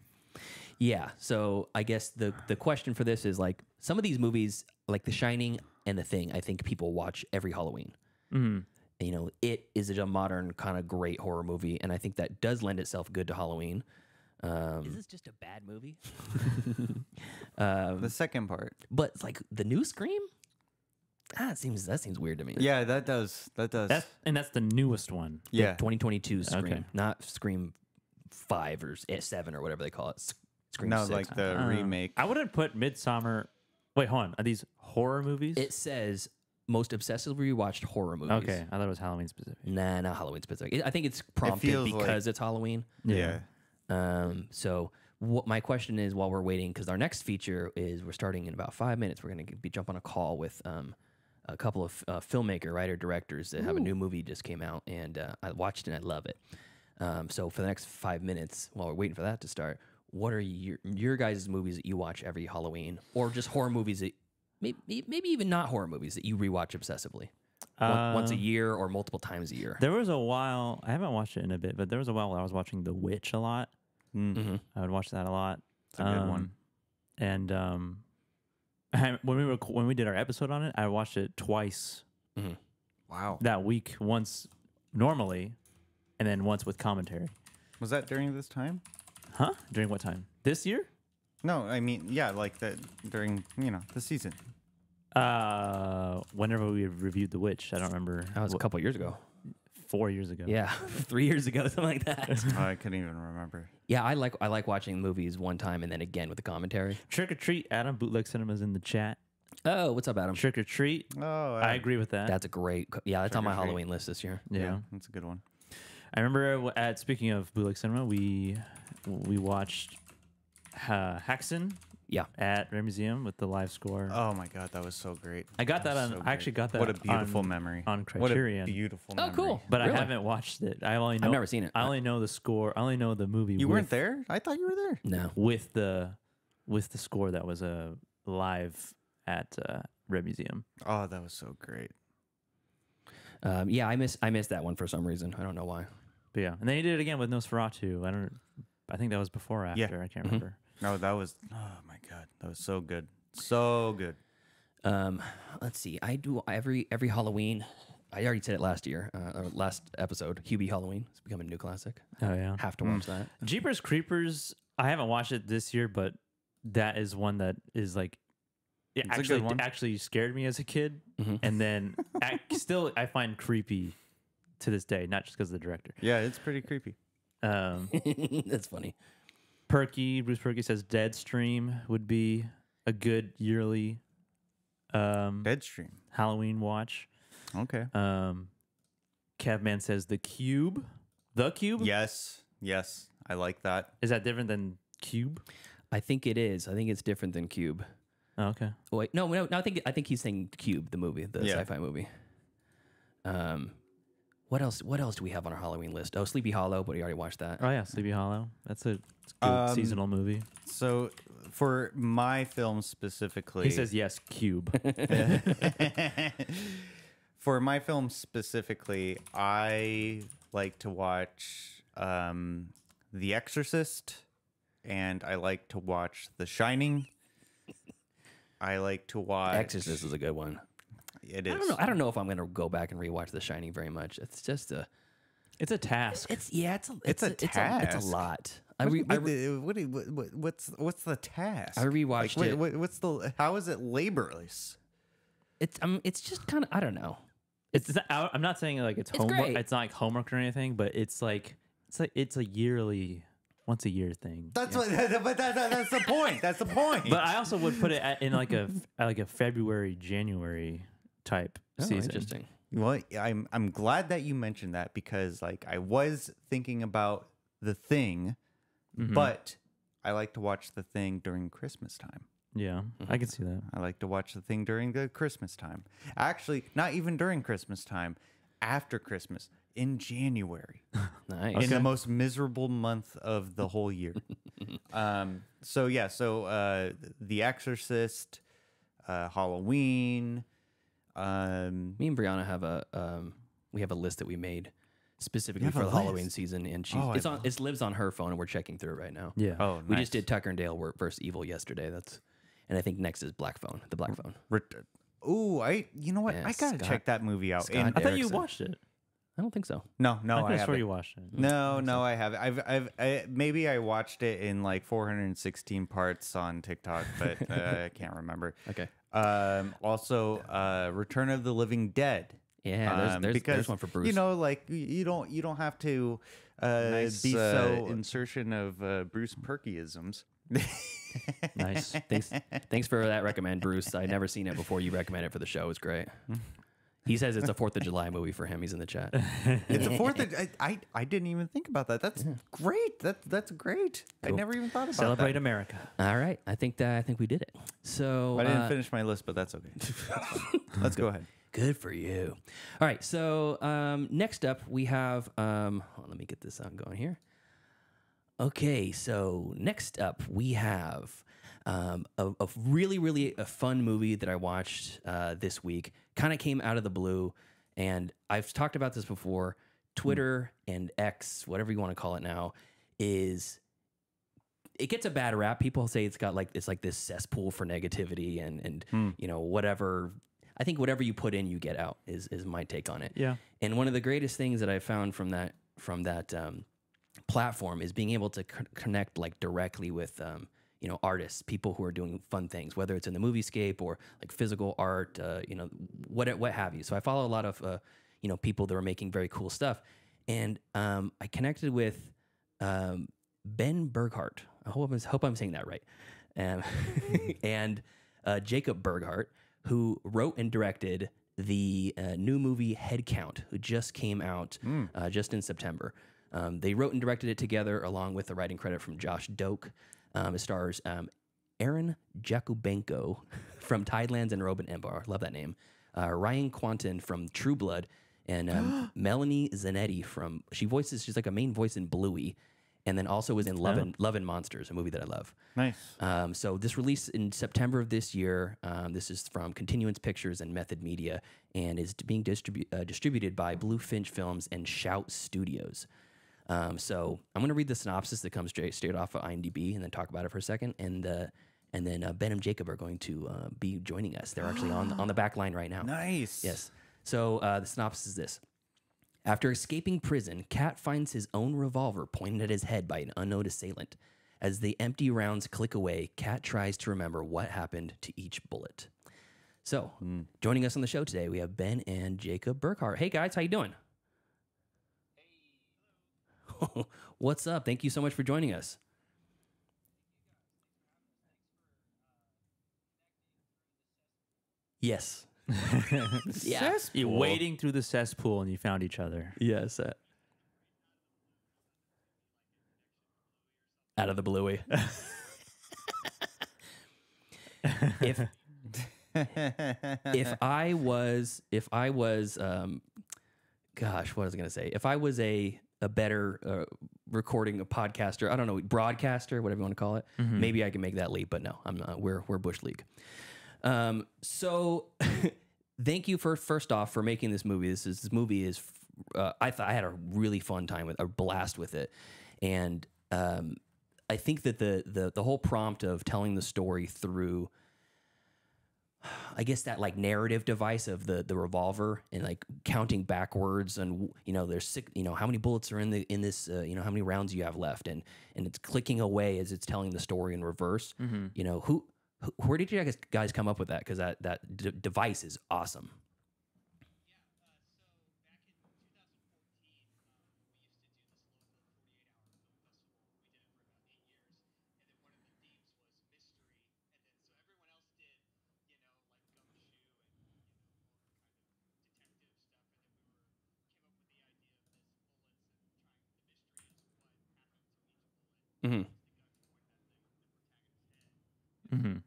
Speaker 3: Yeah. So I guess the question for this is some of these movies, like The Shining and The Thing, I think people watch every Halloween.
Speaker 1: Mm-hmm.
Speaker 3: It is a modern kind of great horror movie, and I think that does lend itself good to Halloween. Is this just a bad movie?
Speaker 2: The second part.
Speaker 3: But the new Scream, that seems weird to me.
Speaker 2: Yeah, that does.
Speaker 1: That's the newest one.
Speaker 2: Yeah.
Speaker 3: 2022 Scream,
Speaker 1: Okay.
Speaker 3: not Scream 5 or 7 or whatever they call it. Scream
Speaker 2: No,
Speaker 3: 6.
Speaker 2: like the remake.
Speaker 1: I wouldn't put Midsummer. Wait, hold on. Are these horror movies?
Speaker 3: It says most obsessively watched horror movies.
Speaker 1: Okay, I thought it was Halloween specific.
Speaker 3: Nah, not Halloween specific. I think it's prompted
Speaker 2: feels
Speaker 3: because it's Halloween.
Speaker 2: Yeah.
Speaker 3: So what my question is, while we're waiting, because our next feature is we're starting in about 5 minutes. We're going to be jump on a call with a couple of filmmaker, writer, directors that have a new movie just came out, and I watched it and I love it. So for the next 5 minutes, while we're waiting for that to start, what are your guys' movies that you watch every Halloween, or just horror movies that maybe even not horror movies that you rewatch obsessively? Once a year or multiple times a year.
Speaker 1: There was a while, I haven't watched it in a bit, but there was a while where I was watching The Witch a lot. I would watch that a lot.
Speaker 2: It's a good one.
Speaker 1: And when we did our episode on it, I watched it twice
Speaker 2: Wow.
Speaker 1: that week. Once normally, and then once with commentary.
Speaker 2: Was that during this time?
Speaker 1: Huh? During what time? This year?
Speaker 2: No, I mean, yeah, like that during, the season.
Speaker 1: Whenever we reviewed The Witch, I don't remember.
Speaker 3: That was a couple years ago.
Speaker 1: 4 years ago.
Speaker 3: Yeah, 3 years ago, something like that.
Speaker 2: I couldn't even remember.
Speaker 3: Yeah, I like watching movies one time and then again with the commentary.
Speaker 1: Trick or Treat, Adam. Bootleg Cinema's in the chat.
Speaker 3: Oh, what's up, Adam?
Speaker 1: Trick or Treat.
Speaker 2: Oh,
Speaker 1: I agree with that.
Speaker 3: That's a great. Yeah, that's on my
Speaker 2: Trick or Treat.
Speaker 3: Halloween list this year.
Speaker 1: Yeah.
Speaker 2: That's a good one.
Speaker 1: I remember speaking of Bootleg Cinema, we watched Haxon
Speaker 3: Yeah.
Speaker 1: at Rare Museum with the live score.
Speaker 2: Oh my God, that was so great.
Speaker 1: I got that
Speaker 2: was
Speaker 1: on.
Speaker 2: so
Speaker 1: I actually got that.
Speaker 2: What a beautiful
Speaker 1: on,
Speaker 2: memory
Speaker 1: on
Speaker 2: What
Speaker 1: Criterion.
Speaker 2: a beautiful
Speaker 3: Oh,
Speaker 2: memory.
Speaker 3: cool.
Speaker 1: But
Speaker 3: Really?
Speaker 1: I haven't watched it. I only know.
Speaker 3: I've never seen it.
Speaker 1: I only know the score. I only know the movie.
Speaker 2: You
Speaker 1: with,
Speaker 2: weren't there? I thought you were there.
Speaker 3: No.
Speaker 1: with the score that was live at Red Museum.
Speaker 2: Oh, that was so great.
Speaker 3: Yeah, I missed that one for some reason. I don't know why.
Speaker 1: But yeah, and then he did it again with Nosferatu. I think that was before or after.
Speaker 2: Yeah.
Speaker 1: I can't remember.
Speaker 2: No, that was. Oh my God, that was so good. So good.
Speaker 3: Let's see. I do every Halloween. I already said it last year, or last episode. Hubie Halloween. It's becoming a new classic.
Speaker 1: Oh yeah.
Speaker 3: Have to watch that.
Speaker 1: Jeepers Creepers. I haven't watched it this year, but that is one that is like. It
Speaker 2: It's a good one.
Speaker 1: actually scared me as a kid, and then still I find creepy to this day. Not just because of the director.
Speaker 2: Yeah, it's pretty creepy.
Speaker 3: That's funny.
Speaker 1: Bruce Perky says Deadstream would be a good yearly
Speaker 2: Deadstream.
Speaker 1: Halloween watch.
Speaker 2: Okay.
Speaker 1: Kevman says The Cube. The Cube?
Speaker 2: Yes. I like that.
Speaker 1: Is that different than Cube?
Speaker 3: I think it is. I think it's different than Cube.
Speaker 1: Oh, okay.
Speaker 3: Oh, wait, no. I think he's saying Cube, the movie, the sci-fi movie. What else do we have on our Halloween list? Oh, Sleepy Hollow, but we already watched that.
Speaker 1: Oh yeah, Sleepy Hollow. It's a good seasonal movie.
Speaker 2: So, for my film specifically,
Speaker 1: He says yes, Cube.
Speaker 2: for my film specifically, I like to watch The Exorcist, and I like to watch The Shining. I like to watch
Speaker 3: Exorcist is a good one.
Speaker 2: It is.
Speaker 3: I don't know if I'm going to go back and rewatch The Shining very much. It's just
Speaker 1: It's a task.
Speaker 3: it's
Speaker 2: a task.
Speaker 3: It's a lot.
Speaker 2: What's the task?
Speaker 3: I rewatched it.
Speaker 2: What's the? How is it laborious?
Speaker 3: It's just kind of, I don't know.
Speaker 1: I'm not saying like it's homework.
Speaker 3: great.
Speaker 1: It's not like homework or anything, but it's a yearly, once a year thing.
Speaker 2: That's what. But that's the point. That's the point.
Speaker 1: But I also would put it in like a February, January type season.
Speaker 3: Interesting.
Speaker 2: Well, I'm glad that you mentioned that because like I was thinking about The Thing, but I like to watch The Thing during Christmas time.
Speaker 1: Yeah, I can see that.
Speaker 2: I like to watch The Thing during the Christmas time. Actually, not even during Christmas time, after Christmas, in January.
Speaker 3: Nice.
Speaker 2: In the most miserable month of the whole year. So The Exorcist, Halloween.
Speaker 3: Me and Brianna have we have a list that we made specifically
Speaker 2: You have
Speaker 3: for
Speaker 2: a
Speaker 3: the Halloween
Speaker 2: list?
Speaker 3: season, and
Speaker 2: Oh,
Speaker 3: it lives on her phone, and we're checking through it right now.
Speaker 1: Yeah.
Speaker 2: Oh,
Speaker 3: We
Speaker 2: nice.
Speaker 3: just did Tucker and Dale versus Evil yesterday. And I think next is the Black Phone.
Speaker 2: Ooh, you know what?
Speaker 3: Yeah,
Speaker 2: I gotta
Speaker 3: Scott-
Speaker 2: check that movie out.
Speaker 3: Scott
Speaker 1: I thought you
Speaker 3: Erickson.
Speaker 1: watched it.
Speaker 3: I don't think so.
Speaker 2: No,
Speaker 1: I
Speaker 2: I
Speaker 1: swear
Speaker 2: haven't.
Speaker 1: you watched it.
Speaker 2: No, I haven't. Maybe I watched it in like 416 parts on TikTok, but I can't remember.
Speaker 3: Okay.
Speaker 2: Also, Return of the Living Dead.
Speaker 3: Yeah, there's
Speaker 2: because,
Speaker 3: one for Bruce.
Speaker 2: You know, like you don't have to be so insertion of Bruce Perkyisms.
Speaker 1: Nice.
Speaker 3: Thanks for that recommend, Bruce. I'd never seen it before. You recommended it for the show. It's great. He says it's a 4th of July movie for him. He's in the chat.
Speaker 2: It's a fourth. I didn't even think about that. That's great. That's great. I
Speaker 3: Cool.
Speaker 2: never even thought about
Speaker 1: Celebrate
Speaker 2: that.
Speaker 1: America.
Speaker 3: All right. I think we did it. So
Speaker 2: I didn't finish my list, but that's okay. Let's go ahead.
Speaker 3: Good for you. All right. So next up, we have. Let me get this on going here. Okay. So next up, we have a really fun movie that I watched this week. Kind of came out of the blue, and I've talked about this before. Twitter and X, whatever you want to call it now, is it gets a bad rap. People say it's like this cesspool for negativity and you know, whatever. I think whatever you put in, you get out is my take on it.
Speaker 1: Yeah.
Speaker 3: And one of the greatest things that I found from that platform is being able to connect like directly with you know, artists, people who are doing fun things, whether it's in the moviescape or like physical art, you know, what have you. So I follow a lot of you know, people that are making very cool stuff, and I connected with Ben Berghardt. I hope I'm saying that right, and Jacob Berghardt, who wrote and directed the new movie Headcount, who just came out just in September. They wrote and directed it together, along with the writing credit from Josh Doak. It stars Aaron Jakubenko from Tidelands and Robin Embar. Love that name. Ryan Quanten from True Blood, and Melanie Zanetti she's like a main voice in Bluey, and then also was in Love and Monsters, a movie that I love.
Speaker 2: Nice.
Speaker 3: So this released in September of this year. This is from Continuance Pictures and Method Media, and is being distributed by Bluefinch Films and Shout Studios. So I'm going to read the synopsis that comes straight off of IMDb, and then talk about it for a second. And then Ben and Jacob are going to be joining us. They're actually on the back line right now.
Speaker 2: Nice.
Speaker 3: Yes. So the synopsis is this. After escaping prison, Cat finds his own revolver pointed at his head by an unknown assailant. As the empty rounds click away, Cat tries to remember what happened to each bullet. So, joining us on the show today, we have Ben and Jacob Burkhart. Hey guys, how you doing? Hey. What's up? Thank you so much for joining us. Yes. Yeah.
Speaker 1: You're wading through the cesspool and you found each other.
Speaker 3: Yes. Out of the bluey. if I was gosh, what was I gonna say? If I was a better recording a podcaster, I don't know, broadcaster, whatever you want to call it, maybe I can make that leap, but no, I'm not. We're Bush League. So thank you first off for making this movie. This movie is I had a really fun time a blast with it, and I think that the whole prompt of telling the story through, I guess, that like narrative device of the revolver and like counting backwards, and you know there's six, you know how many bullets are in this you know how many rounds you have left, and it's clicking away as it's telling the story in reverse. You know where did you guys come up with that? Because that device is awesome. Mm-hmm.
Speaker 1: Mm-hmm.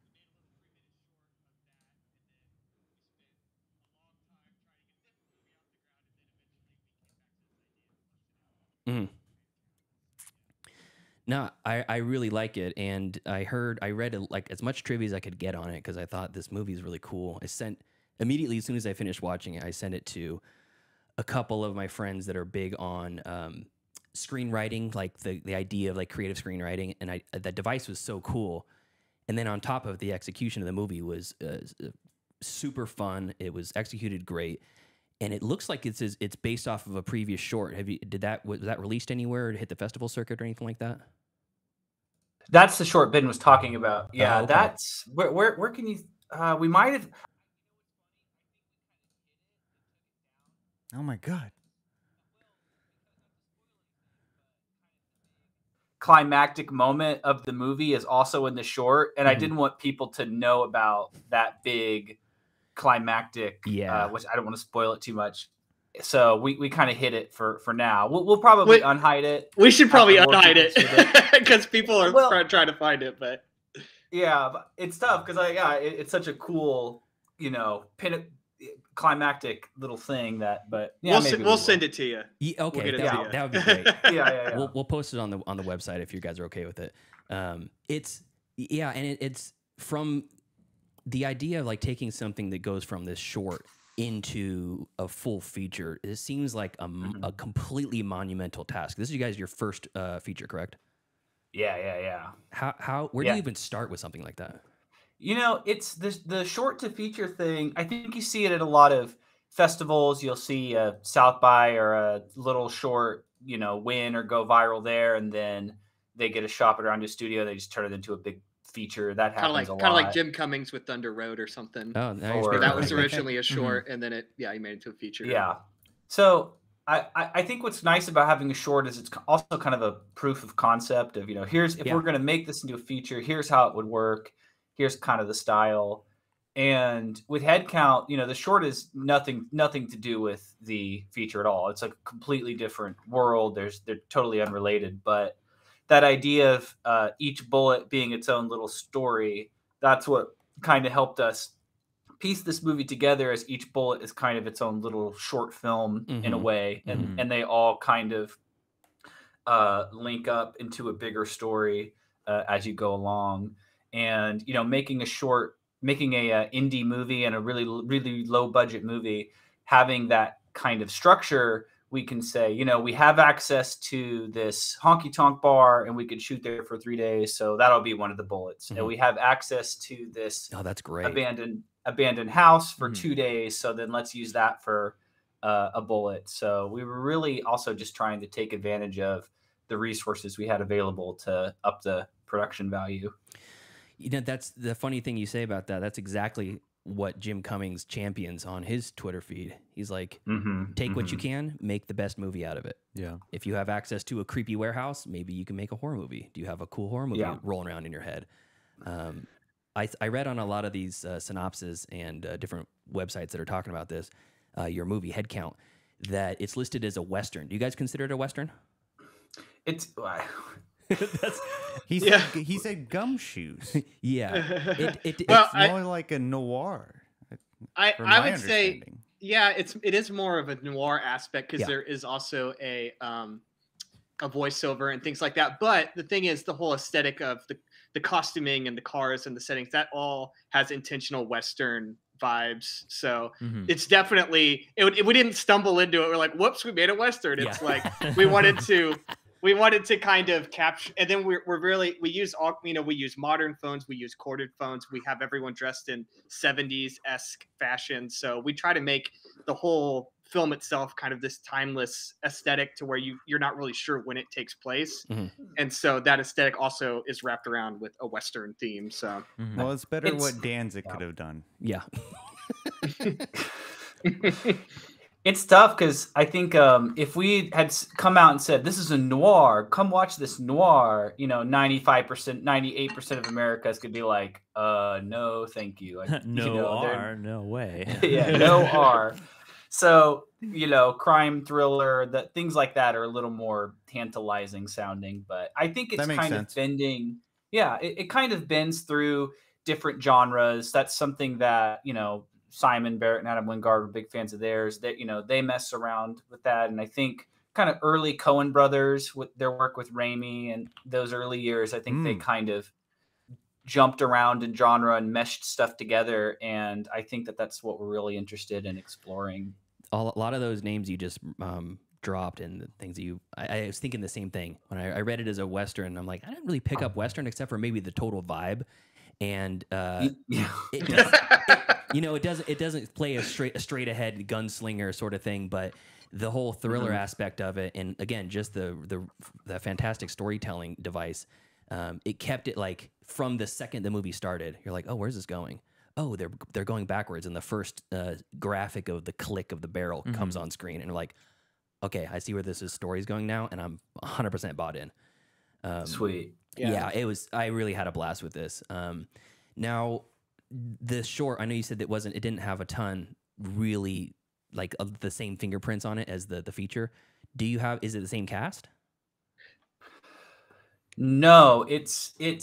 Speaker 3: Mm-hmm. No, I really like it, and I read like as much trivia as I could get on it because I thought this movie is really cool. I sent immediately as soon as I finished watching it, I sent it to a couple of my friends that are big on screenwriting, like the idea of like creative screenwriting, and that device was so cool. And then on top of it, the execution of the movie was super fun. It was executed great. And it looks like it's based off of a previous short. Was that released anywhere to hit the festival circuit or anything like that?
Speaker 5: That's the short Ben was talking about. Yeah,
Speaker 3: Oh, okay.
Speaker 5: That's where can you? We might have.
Speaker 2: Oh my God.
Speaker 5: Climactic moment of the movie is also in the short, and I didn't want people to know about that big climactic. Which I don't want to spoil it too much. So we kind of hit it for now. We'll probably unhide it.
Speaker 6: We should probably unhide it because people are trying to find it. But
Speaker 5: yeah, but it's tough because it's such a cool, you know, climactic little thing that. But yeah,
Speaker 6: we'll send it to you.
Speaker 3: Yeah, okay,
Speaker 6: We'll
Speaker 3: that would be great.
Speaker 5: Yeah.
Speaker 3: We'll post it on the website if you guys are okay with it. It's from the idea of like taking something that goes from this short into a full feature. It seems like a completely monumental task. This is your first feature, correct?
Speaker 5: Yeah.
Speaker 3: Where do you even start with something like that?
Speaker 5: You know, it's the short to feature thing. I think you see it at a lot of festivals. You'll see a South by or a little short, win or go viral there, and then they get a shop around a studio. They just turn it into a big feature. That happens a lot.
Speaker 6: Kind of like Jim Cummings with Thunder Road or something.
Speaker 3: Oh,
Speaker 6: that was originally a short, and then he made it into a feature.
Speaker 5: Yeah. So I think what's nice about having a short is it's also kind of a proof of concept of, if we're going to make this into a feature, here's how it would work. Here's kind of the style. And with head count, the short is nothing to do with the feature at all. It's a completely different world. They're totally unrelated. But that idea of each bullet being its own little story, that's what kind of helped us piece this movie together, as each bullet is kind of its own little short film in a way. And they all kind of link up into a bigger story as you go along. And, making a indie movie and a really, really low budget movie, having that kind of structure, we can say, we have access to this honky tonk bar and we could shoot there for 3 days. So that'll be one of the bullets. And we have access to this
Speaker 3: that's great.
Speaker 5: abandoned house for 2 days. So then let's use that for a bullet. So we were really also just trying to take advantage of the resources we had available to up the production value.
Speaker 3: That's the funny thing you say about that. That's exactly what Jim Cummings champions on his Twitter feed. He's like, take what you can, make the best movie out of it.
Speaker 1: Yeah.
Speaker 3: If you have access to a creepy warehouse, maybe you can make a horror movie. Do you have a cool horror movie rolling around in your head? I read on a lot of these synopses and different websites that are talking about this, your movie Headcount, that it's listed as a Western. Do you guys consider it a Western?
Speaker 5: It's...
Speaker 2: He said gumshoes.
Speaker 3: Yeah.
Speaker 2: It's more like a noir.
Speaker 6: I would say, it is more of a noir aspect because there is also a voiceover and things like that. But the thing is, the whole aesthetic of the costuming and the cars and the settings, that all has intentional Western vibes. So it's definitely, we didn't stumble into it. We're like, whoops, we made a Western. It's like we wanted to kind of capture, and then we use we use modern phones, we use corded phones, we have everyone dressed in 70s-esque fashion. So we try to make the whole film itself kind of this timeless aesthetic to where you're not really sure when it takes place. And so that aesthetic also is wrapped around with a Western theme. So
Speaker 2: well, it's better what Danzig could have done.
Speaker 3: Yeah.
Speaker 5: It's tough because I think if we had come out and said, this is a noir, come watch this noir, 95%, 98% of Americans could be like, no, thank you.
Speaker 1: No way.
Speaker 5: Yeah, no R. So, crime thriller, things like that are a little more tantalizing sounding. But I think it's kind of bending. Yeah, it kind of bends through different genres. That's something that, Simon Barrett and Adam Wingard were big fans of theirs, that, they mess around with that. And I think kind of early Coen brothers with their work with Raimi and those early years, I think they kind of jumped around in genre and meshed stuff together. And I think that's what we're really interested in exploring.
Speaker 3: A lot of those names you just dropped and the things that I was thinking the same thing when I read it as a Western. I'm like, I didn't really pick up Western except for maybe the total vibe. And it doesn't play a straight ahead gunslinger sort of thing, but the whole thriller aspect of it, and again, just the fantastic storytelling device, it kept it like from the second the movie started, you're like, oh, where's this going? Oh, they're going backwards, and the first graphic of the click of the barrel comes on screen, and you're like, okay, I see where this story's going now, and I'm 100% bought in.
Speaker 5: Sweet.
Speaker 3: Yeah, it was. I really had a blast with this. Now, the short, I know you said it didn't have a ton really like the same fingerprints on it as the feature. Is it the same cast?
Speaker 5: No, it's the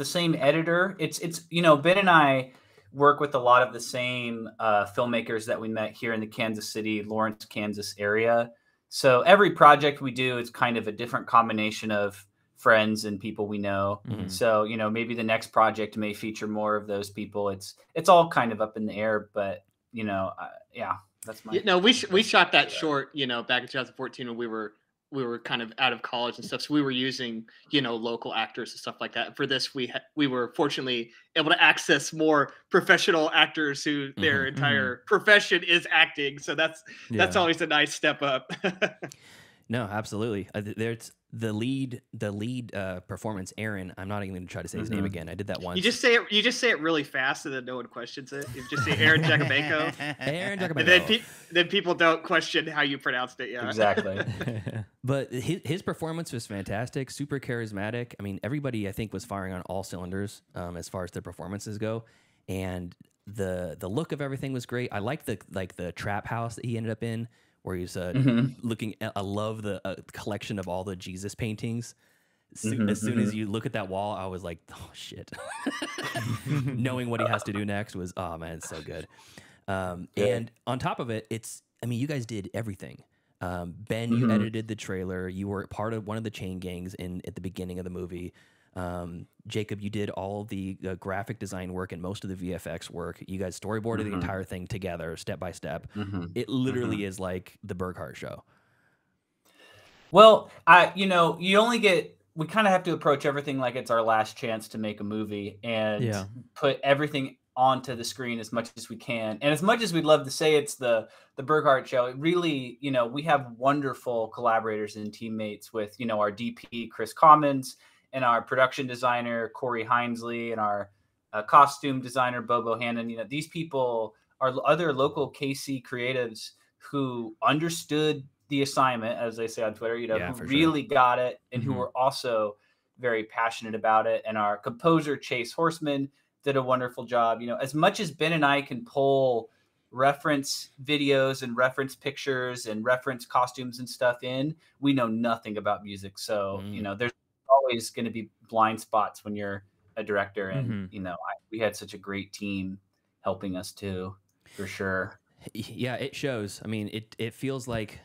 Speaker 5: same editor. It's Ben and I work with a lot of the same filmmakers that we met here in the Kansas City, Lawrence, Kansas area. So every project we do is kind of a different combination of friends and people we know. So, maybe the next project may feature more of those people. It's all kind of up in the air, but that's my...
Speaker 6: we shot that short, back in 2014 when we were we were kind of out of college and stuff, so we were using, you know, local actors and stuff like that. For this, we were fortunately able to access more professional actors who their entire profession is acting. So that's always a nice step up.
Speaker 3: No, absolutely. There's the lead performance, Aaron. I'm not even going to try to say his name again. I did that once.
Speaker 6: You just say it really fast, and then no one questions it. You just say Aaron Jacobenko.
Speaker 3: Aaron Jacobenko.
Speaker 6: And then people don't question how you pronounced it. Yeah,
Speaker 5: exactly.
Speaker 3: But his performance was fantastic, super charismatic. I mean, everybody I think was firing on all cylinders as far as their performances go, and the look of everything was great. I liked the trap house that he ended up in, where he's looking at, I love the collection of all the Jesus paintings. As soon as you look at that wall, I was like, oh, shit. Knowing what he has to do next was, oh, man, it's so good. And on top of it, you guys did everything. Ben, you edited the trailer. You were part of one of the chain gangs at the beginning of the movie. Jacob, you did all the graphic design work and most of the VFX work. You guys storyboarded the entire thing together, step by step. It literally is like the Berghardt show.
Speaker 5: Well, we kind of have to approach everything like it's our last chance to make a movie and put everything onto the screen as much as we can. And as much as we'd love to say it's the Berghardt show, it really, we have wonderful collaborators and teammates with, our DP, Chris Commons, and our production designer, Corey Hinesley, and our costume designer, Bobo Hannon. These people are other local KC creatives who understood the assignment, as they say on Twitter, who really got it and who were also very passionate about it. And our composer, Chase Horseman, did a wonderful job. As much as Ben and I can pull reference videos and reference pictures and reference costumes and stuff in, we know nothing about music. So, there's always going to be blind spots when you're a director. And, we had such a great team helping us too, for sure.
Speaker 3: Yeah, it shows. I mean, it feels like,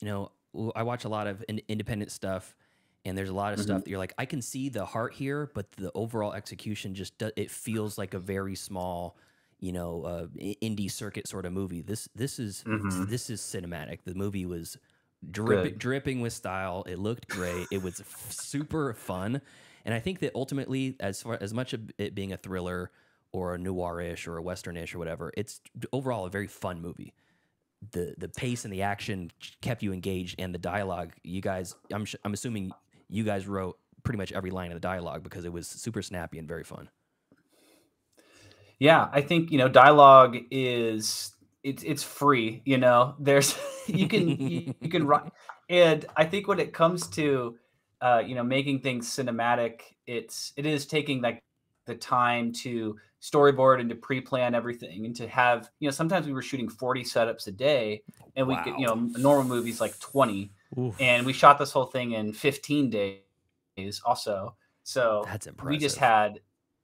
Speaker 3: I watch a lot of independent stuff, and there's a lot of stuff that you're like, I can see the heart here, but the overall execution it feels like a very small, indie circuit sort of movie. This is cinematic. The movie was dripping with style. It looked great. It was super fun, and I think that ultimately, as much of it being a thriller or a noirish or a westernish or whatever, it's overall a very fun movie. The pace and the action kept you engaged, and the dialogue. You guys, I'm assuming you guys wrote pretty much every line of the dialogue because it was super snappy and very fun.
Speaker 5: Yeah, I think dialogue is it's free. There's you can write, and I think when it comes to making things cinematic, it is taking like the time to storyboard and to pre-plan everything and to have, sometimes we were shooting 40 setups a day, and we could, normal movies like 20. Oof. And we shot this whole thing in 15 days also. So
Speaker 3: that's impressive.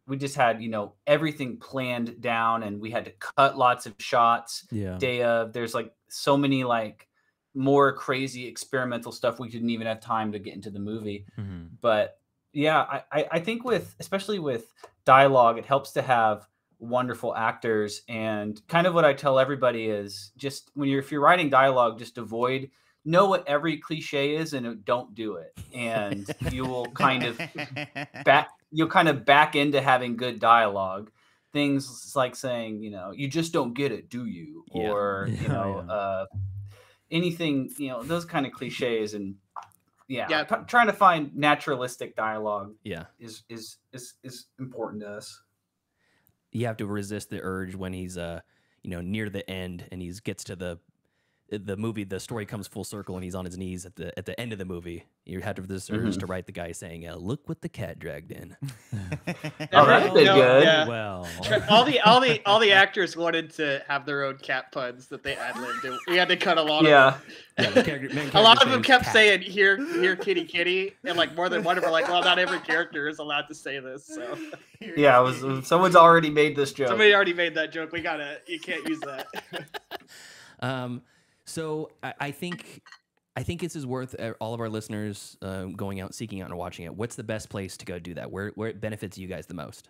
Speaker 5: We just had, everything planned down, and we had to cut lots of shots day of. There's like so many like more crazy experimental stuff we didn't even have time to get into the movie. But yeah, I think especially with dialogue, it helps to have wonderful actors. And kind of what I tell everybody is just if you're writing dialogue, just know what every cliche is and don't do it. And you will kind of back into having good dialogue. Things like saying, you just don't get it, do you? Yeah. Or, anything, those kind of cliches. And trying to find naturalistic dialogue is important to us.
Speaker 3: You have to resist the urge when he's near the end and he gets to the movie, the story comes full circle and he's on his knees at the end of the movie. You had to resist the urge to write the guy saying, look what the cat dragged in.
Speaker 5: That's good.
Speaker 6: Yeah.
Speaker 3: Well,
Speaker 6: all the actors wanted to have their own cat puns that they ad-libbed. We had to cut a lot of them. A lot of them kept saying, here, kitty, kitty. And like more than one of them were like, well, not every character is allowed to say this. So
Speaker 5: someone's already made this joke.
Speaker 6: Somebody already made that joke. You can't use that.
Speaker 3: So I think this is worth all of our listeners going out, seeking out, and watching it. What's the best place to go do that? Where it benefits you guys the most?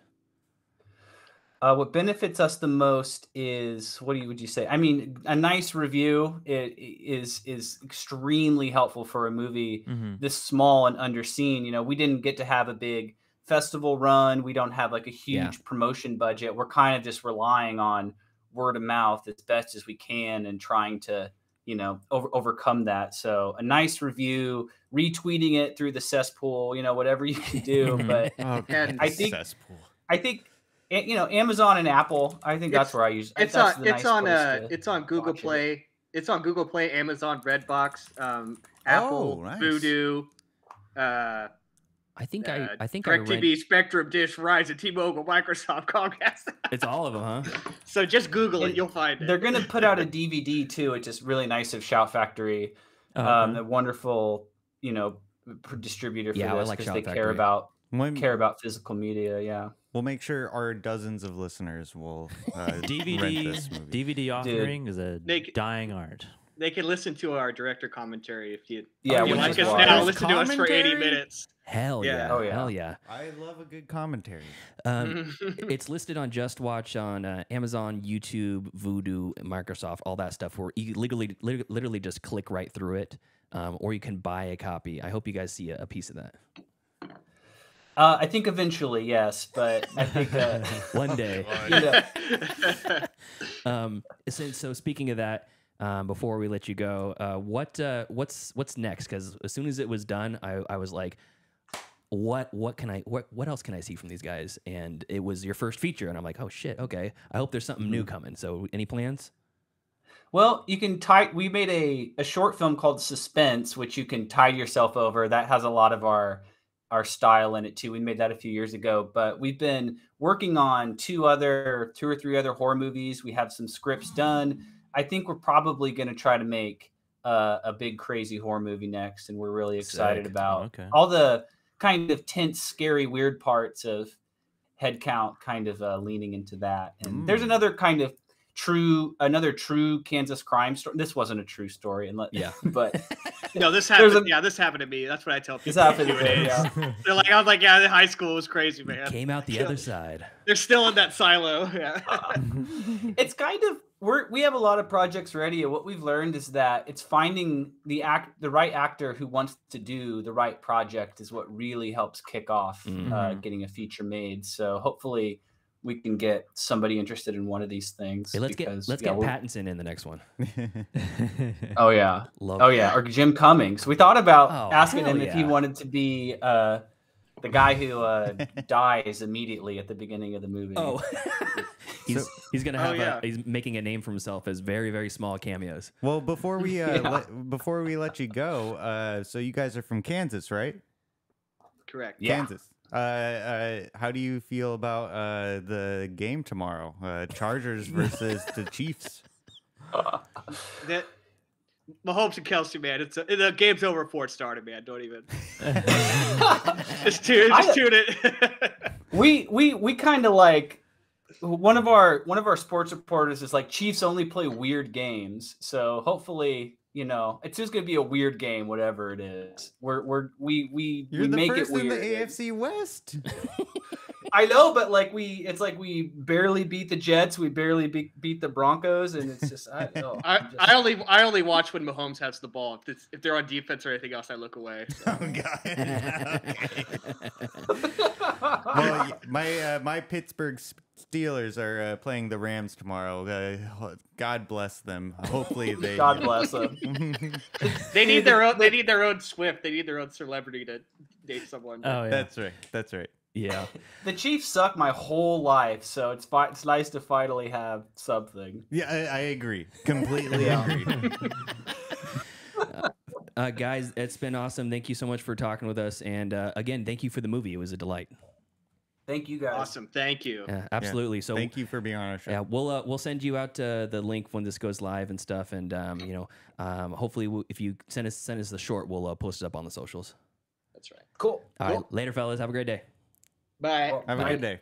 Speaker 5: What benefits us the most is, would you say? I mean, a nice review is extremely helpful for a movie this small and underseen. You know, we didn't get to have a big festival run. We don't have like a huge promotion budget. We're kind of just relying on word of mouth as best as we can and trying to, you know, overcome that. So a nice review, retweeting it through the cesspool, you know, whatever you can do. But I think, you know, Amazon and Apple, I think that's where I use.
Speaker 6: It's on Google Play. It's on Google Play, Amazon, Redbox, Apple, Vudu.
Speaker 3: I think
Speaker 6: DirecTV, Spectrum, Dish, Verizon, T-Mobile, Microsoft, Comcast.
Speaker 3: It's all of them, huh?
Speaker 6: So just Google it, you'll find it.
Speaker 5: They're going to put out a DVD too, which is really nice of Shout Factory, a wonderful, you know, distributor for this because they care about physical media. Yeah,
Speaker 2: we'll make sure our dozens of listeners will
Speaker 1: DVD
Speaker 2: rent this movie.
Speaker 1: DVD offering is a dying art.
Speaker 6: They can listen to our director commentary if you
Speaker 5: like
Speaker 6: us now. Listen to us for 80 minutes.
Speaker 3: Hell yeah.
Speaker 5: Oh yeah.
Speaker 3: Hell yeah.
Speaker 2: I love a good commentary.
Speaker 3: It's listed on Just Watch on Amazon, YouTube, Vudu, Microsoft, all that stuff where you literally just click right through it, or you can buy a copy. I hope you guys see a piece of that.
Speaker 5: I think eventually, yes, but I think
Speaker 3: one day. So speaking of that, before we let you go, what's next? Because as soon as it was done, I was like, what else can I see from these guys? And it was your first feature, and I'm like, oh shit, okay. I hope there's something new coming. So any plans?
Speaker 5: Well, you can we made a short film called Suspense, which you can tide yourself over. That has a lot of our style in it too. We made that a few years ago, but we've been working on two or three other horror movies. We have some scripts done. I think we're probably going to try to make a big crazy horror movie next, and we're really excited about all the kind of tense, scary, weird parts of Headcount, kind of leaning into that. And there's another kind of true Kansas crime story. This wasn't a true story, but
Speaker 6: no, this happened. This happened to me. That's what I tell people.
Speaker 5: This happened to me. Yeah.
Speaker 6: They're like, I was like, yeah, high school was crazy, man.
Speaker 3: Came out the other side.
Speaker 6: They're still in that silo. Yeah.
Speaker 5: It's kind of we have a lot of projects ready, and what we've learned is that it's finding the right actor who wants to do the right project is what really helps kick off getting a feature made. So hopefully we can get somebody interested in one of these things.
Speaker 3: Hey, let's get Pattinson in the next one.
Speaker 5: Oh yeah, or Jim Cummings. We thought about asking him if he wanted to be the guy who dies immediately at the beginning of the movie.
Speaker 3: Oh, he's gonna have he's making a name for himself as very, very small cameos.
Speaker 2: Well, before we let you go, so you guys are from Kansas, right?
Speaker 6: Correct.
Speaker 5: Yeah.
Speaker 2: Kansas. How do you feel about the game tomorrow? Chargers versus the Chiefs.
Speaker 6: Mahomes and Kelsey, man. The game's over before it started, man. Don't even. Just tune it.
Speaker 5: We kind of like one of our sports reporters is like Chiefs only play weird games, so hopefully. You know, it's just gonna be a weird game, whatever it is. We make it weird.
Speaker 2: In the AFC West.
Speaker 5: I know, but like it's like we barely beat the Jets, we barely beat the Broncos, and it's just I
Speaker 6: only watch when Mahomes has the ball. If they're on defense or anything else, I look away. So.
Speaker 2: Oh God. Well, my Pittsburgh Steelers are playing the Rams tomorrow. God bless them. Hopefully they.
Speaker 5: God bless them.
Speaker 6: They need their own. They need their own Swift. They need their own celebrity to date someone.
Speaker 3: Oh yeah,
Speaker 2: that's right.
Speaker 3: Yeah.
Speaker 5: The Chiefs suck my whole life, so it's nice to finally have something.
Speaker 2: Yeah, I agree. Completely agree.
Speaker 3: Guys, it's been awesome. Thank you so much for talking with us, and again, thank you for the movie. It was a delight.
Speaker 5: Thank you, guys.
Speaker 6: Awesome. Thank you.
Speaker 3: Absolutely.
Speaker 2: Yeah.
Speaker 3: So
Speaker 2: thank you for being on our show.
Speaker 3: Yeah, we'll send you out the link when this goes live and stuff, and hopefully if you send us the short, we'll post it up on the socials.
Speaker 6: That's right.
Speaker 5: Cool.
Speaker 3: All right, later, fellas. Have a great day.
Speaker 6: Bye.
Speaker 2: Have a good day.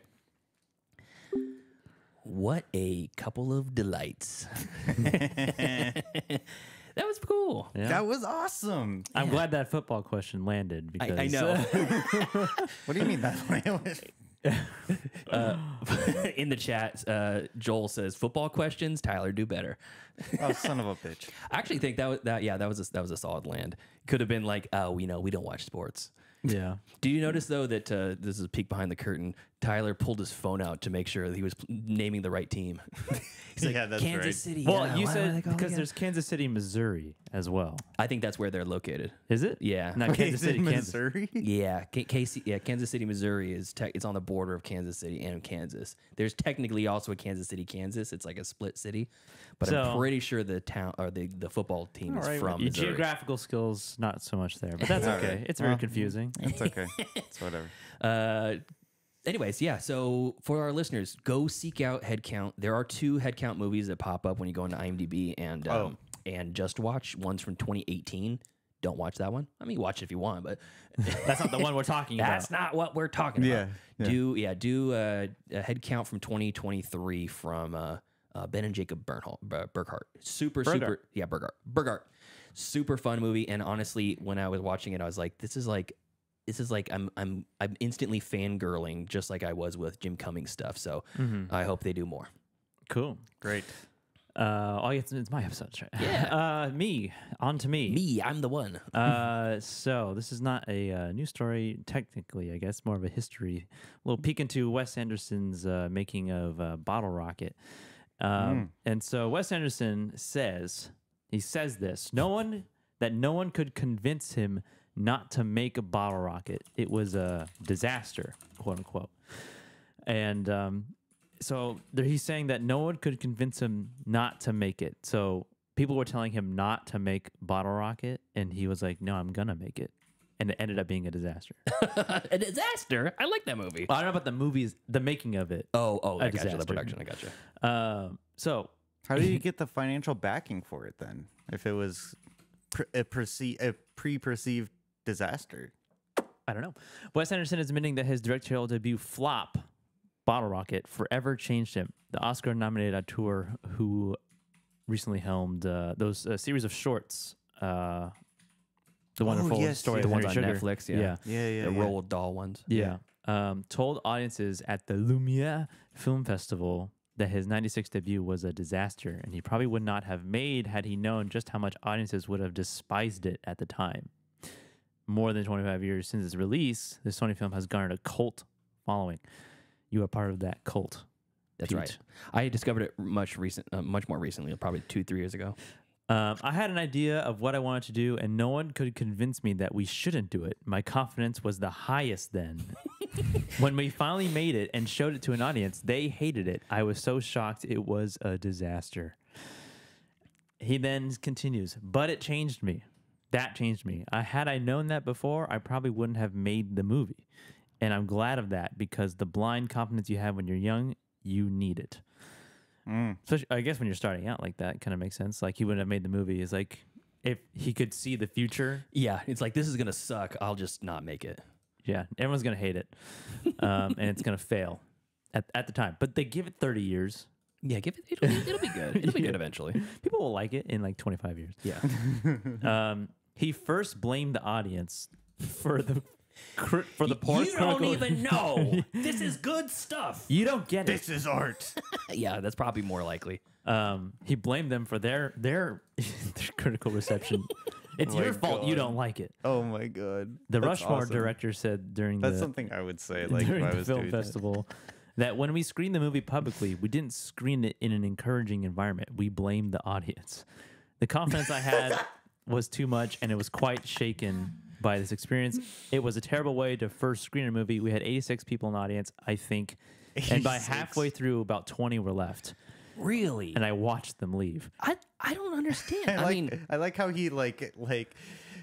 Speaker 3: What a couple of delights. That was cool.
Speaker 2: Yeah. That was awesome.
Speaker 1: I'm glad that football question landed because
Speaker 3: I know.
Speaker 2: What do you mean that?
Speaker 3: In the chat, Joel says football questions. Tyler, do better.
Speaker 2: Oh, son of a bitch!
Speaker 3: I actually think that was a solid land. Could have been like, oh, we don't watch sports.
Speaker 1: Yeah.
Speaker 3: Do you notice though that this is a peek behind the curtain? Tyler pulled his phone out to make sure that he was naming the right team. He's like,
Speaker 2: Yeah, that's
Speaker 3: Kansas
Speaker 2: right.
Speaker 3: City.
Speaker 1: Well,
Speaker 3: yeah,
Speaker 1: you
Speaker 3: why
Speaker 1: said
Speaker 3: they call it
Speaker 1: because
Speaker 3: again?
Speaker 1: there's Kansas City, Missouri as well.
Speaker 3: I think that's where they're located.
Speaker 1: Is it?
Speaker 3: Yeah.
Speaker 1: Not
Speaker 2: Wait,
Speaker 1: Kansas
Speaker 2: is it
Speaker 1: City, Kansas.
Speaker 2: Missouri?
Speaker 3: Yeah, Kansas City, Missouri it's on the border of Kansas City and Kansas. There's technically also a Kansas City, Kansas. It's like a split city, but
Speaker 1: So-
Speaker 3: I'm pretty sure the town or the football team is from
Speaker 1: Your
Speaker 3: Missouri.
Speaker 1: geographical skills, not so much there, but that's
Speaker 2: All
Speaker 1: okay.
Speaker 2: right.
Speaker 1: It's very
Speaker 2: Well,
Speaker 1: confusing.
Speaker 2: It's okay. It's whatever.
Speaker 3: Anyways, yeah. So for our listeners, go seek out Headcount. There are 2 Headcount movies that pop up when you go into IMDb and Just Watch. One's from 2018. Don't watch that one. I mean, watch it if you want, but
Speaker 1: That's not the one we're talking about.
Speaker 3: that's not what we're talking about.
Speaker 2: Yeah.
Speaker 3: Do a Headcount from 2023 from Ben and Jacob Burkhart. Burkhart. Super fun movie, and honestly, when I was watching it, I was like, this is like I'm instantly fangirling, just like I was with Jim Cummings stuff. So I hope they do more.
Speaker 1: Cool.
Speaker 2: Great.
Speaker 1: Oh, it's my episode, right?
Speaker 3: Yeah.
Speaker 1: On to me.
Speaker 3: Me, I'm the one.
Speaker 1: So this is not a news story, technically, I guess, more of a history. A little peek into Wes Anderson's making of Bottle Rocket. And so Wes Anderson says this, no one could convince him not to make a Bottle Rocket. It was a disaster, quote unquote. And so he's saying that no one could convince him not to make it. So people were telling him not to make Bottle Rocket, and he was like, no, I'm going to make it. And it ended up being a disaster.
Speaker 3: A disaster. I like that movie.
Speaker 1: Well, I don't know about the movies, the making of it.
Speaker 3: Oh,
Speaker 1: A
Speaker 3: I got you. The
Speaker 1: disaster.
Speaker 3: production. I got you.
Speaker 1: So
Speaker 2: How do you get the financial backing for it then? If it was a pre-perceived disaster.
Speaker 1: I don't know. Wes Anderson is admitting that his directorial debut flop, Bottle Rocket, forever changed him. The Oscar-nominated auteur who recently helmed those series of shorts, The Wonderful Story
Speaker 3: The
Speaker 1: of
Speaker 3: ones
Speaker 1: Henry
Speaker 3: on
Speaker 1: Sugar.
Speaker 3: Netflix. Yeah.
Speaker 2: Yeah.
Speaker 3: The Roald Dahl ones.
Speaker 1: Yeah. Told audiences at the Lumiere Film Festival that his 96 debut was a disaster, and he probably would not have made had he known just how much audiences would have despised it at the time. More than 25 years since its release, the Sony film has garnered a cult following. You are part of that cult.
Speaker 3: That's
Speaker 1: Pete.
Speaker 3: right. I discovered it much more recently, probably 2-3 years ago.
Speaker 1: I had an idea of what I wanted to do, and no one could convince me that we shouldn't do it. My confidence was the highest then. When we finally made it and showed it to an audience, they hated it. I was so shocked it was a disaster. He then continues, but it changed me. That changed me. Had I known that before, I probably wouldn't have made the movie. And I'm glad of that, because the blind confidence you have when you're young, you need it. Especially, I guess when you're starting out like that, kind of makes sense. Like, he wouldn't have made the movie. It's like, if he could see the future.
Speaker 3: Yeah, it's like, this is going to suck. I'll just not make it.
Speaker 1: Yeah, everyone's going to hate it. And it's going to fail at the time. But they give it 30 years.
Speaker 3: Yeah, give it. It'll be good. It'll be good eventually.
Speaker 1: People will like it in like 25 years.
Speaker 3: Yeah.
Speaker 1: He first blamed the audience for the poor
Speaker 3: You don't even know. This is good stuff.
Speaker 1: You don't get it.
Speaker 2: This is art.
Speaker 3: Yeah, that's probably more likely.
Speaker 1: He blamed them for their critical reception. It's
Speaker 2: Oh my
Speaker 1: your fault you
Speaker 2: God.
Speaker 1: don't like it.
Speaker 2: Oh my god.
Speaker 1: The
Speaker 2: That's
Speaker 1: Rushmore
Speaker 2: awesome.
Speaker 1: director said during
Speaker 2: That's
Speaker 1: the
Speaker 2: something I would say like
Speaker 1: during
Speaker 2: if I
Speaker 1: the
Speaker 2: was
Speaker 1: film
Speaker 2: doing that.
Speaker 1: festival that when we screened the movie publicly, we didn't screen it in an encouraging environment. We blamed the audience. The confidence I had was too much, and it was quite shaken by this experience. It was a terrible way to first screen a movie. We had 86 people in the audience, I think, and by
Speaker 2: 86.
Speaker 1: halfway through, about 20 were left,
Speaker 3: Really?
Speaker 1: and I watched them leave.
Speaker 3: I don't understand.
Speaker 2: I like how he like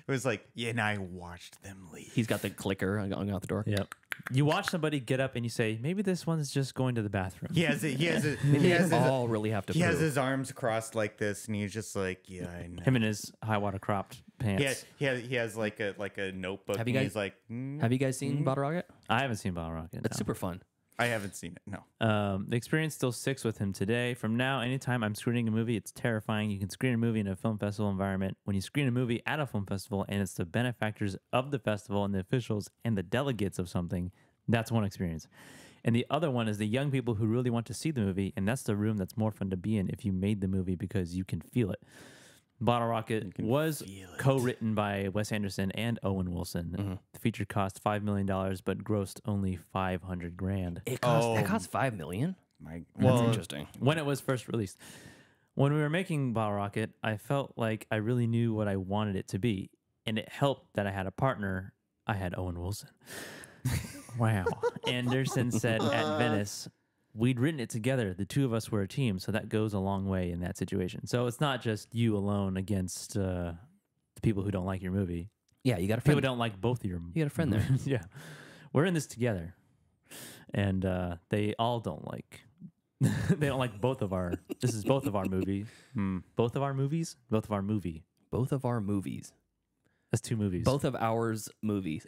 Speaker 2: was like, yeah, and I watched them leave.
Speaker 3: he's got the clicker going out the door.
Speaker 1: Yep. You watch somebody get up and you say, maybe this one's just going to the bathroom.
Speaker 2: He has
Speaker 3: all really have to
Speaker 2: he
Speaker 3: prove.
Speaker 2: has his arms crossed like this, and he's just like, yeah, I know.
Speaker 1: Him in his high water cropped pants.
Speaker 2: He has like a notebook.
Speaker 3: Have you
Speaker 2: and
Speaker 3: guys-
Speaker 2: he's like,
Speaker 3: Have you guys seen Bottle Rocket?
Speaker 1: I haven't seen Bottle Rocket.
Speaker 3: It's
Speaker 1: no.
Speaker 3: super fun.
Speaker 2: I haven't seen it. No.
Speaker 1: The experience still sticks with him today. From now, anytime I'm screening a movie, it's terrifying. You can screen a movie in a film festival environment. When you screen a movie at a film festival and it's the benefactors of the festival and the officials and the delegates of something, that's one experience. And the other one is the young people who really want to see the movie, and that's the room that's more fun to be in if you made the movie because you can feel it. Bottle Rocket was co-written by Wes Anderson and Owen Wilson. The feature cost $5 million, but grossed only $500,000.
Speaker 3: It cost $5 million.
Speaker 1: Well,
Speaker 3: that's interesting.
Speaker 1: When it was first released, when we were making Bottle Rocket, I felt like I really knew what I wanted it to be, and it helped that I had a partner. I had Owen Wilson. Wow. Anderson said at Venice, we'd written it together. The two of us were a team, so that goes a long way in that situation. So it's not just you alone against the people who don't like your movie.
Speaker 3: Yeah, you got a friend.
Speaker 1: People don't like both of your.
Speaker 3: You got a friend there.
Speaker 1: Yeah, we're in this together, and they all don't like. They don't like both of our. This is both of our movie. Both of our movies. Both of our movie.
Speaker 3: Both of our movies.
Speaker 1: That's two movies.
Speaker 3: Both of ours movies.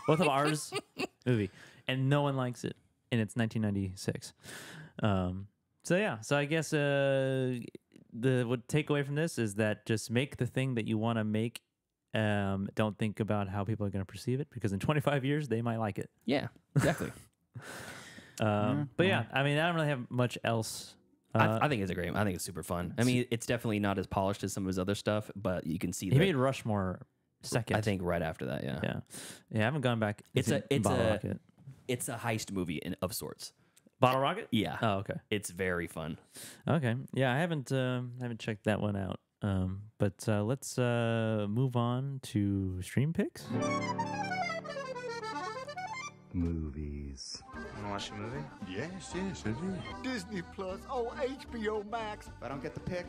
Speaker 1: Both of ours movie, and no one likes it. And it's 1996. So yeah. So I guess what takeaway from this is that just make the thing that you want to make. Don't think about how people are going to perceive it, because in 25 years they might like it.
Speaker 3: Yeah, exactly.
Speaker 1: But yeah, I mean, I don't really have much else.
Speaker 3: I think it's a great. I think it's super fun. I mean, it's definitely not as polished as some of his other stuff, but you can see
Speaker 1: he made Rushmore second.
Speaker 3: I think right after that. Yeah.
Speaker 1: I haven't gone back.
Speaker 3: It's a heist movie of sorts.
Speaker 1: Bottle Rocket.
Speaker 3: Yeah.
Speaker 1: Oh, okay.
Speaker 3: It's very fun.
Speaker 1: Okay. Yeah, I haven't checked that one out. But let's move on to stream picks.
Speaker 7: Movies.
Speaker 8: Wanna watch a movie?
Speaker 7: Yes, I do.
Speaker 9: Disney Plus, HBO Max.
Speaker 10: If I don't get the pick,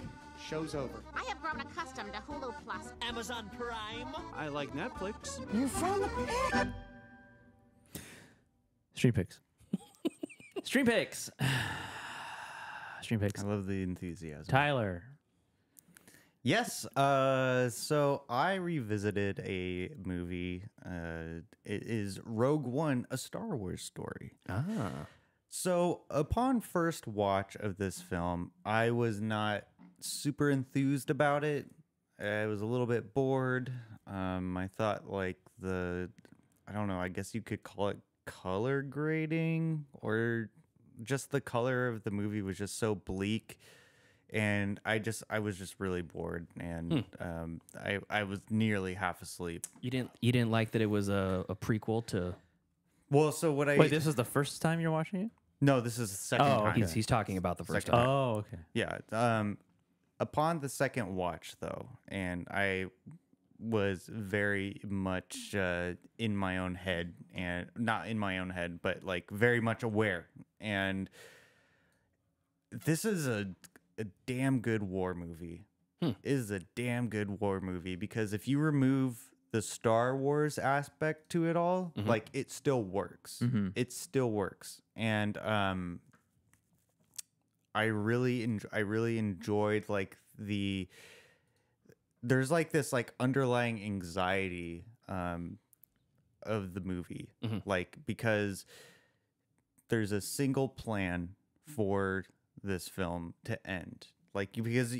Speaker 10: show's over.
Speaker 11: I have grown accustomed to Hulu Plus.
Speaker 9: Amazon Prime.
Speaker 8: I like Netflix.
Speaker 9: You found the pick.
Speaker 1: Stream picks. Stream picks. Stream picks.
Speaker 2: I love the enthusiasm.
Speaker 1: Tyler.
Speaker 2: Yes. So I revisited a movie. It is Rogue One, a Star Wars story. So upon first watch of this film, I was not super enthused about it. I was a little bit bored. I thought like I don't know, I guess you could call it color grading, or just the color of the movie was just so bleak. And I was just really bored, and I was nearly half asleep.
Speaker 3: You didn't like that it was a prequel to.
Speaker 2: Well, so
Speaker 1: wait, this was the first time you're watching it?
Speaker 2: No, this is the second time.
Speaker 3: He's talking about the first
Speaker 2: time.
Speaker 3: time.
Speaker 1: Oh, okay.
Speaker 2: Yeah. Upon the second watch, though, and I was very much in my own head, and not in my own head, but like very much aware. And this is a damn good war movie. It is a damn good war movie, because if you remove the Star Wars aspect to it all, like it still works. It still works. And I really enjoyed like there's like this like underlying anxiety of the movie, like because there's a single plan for this film to end, like because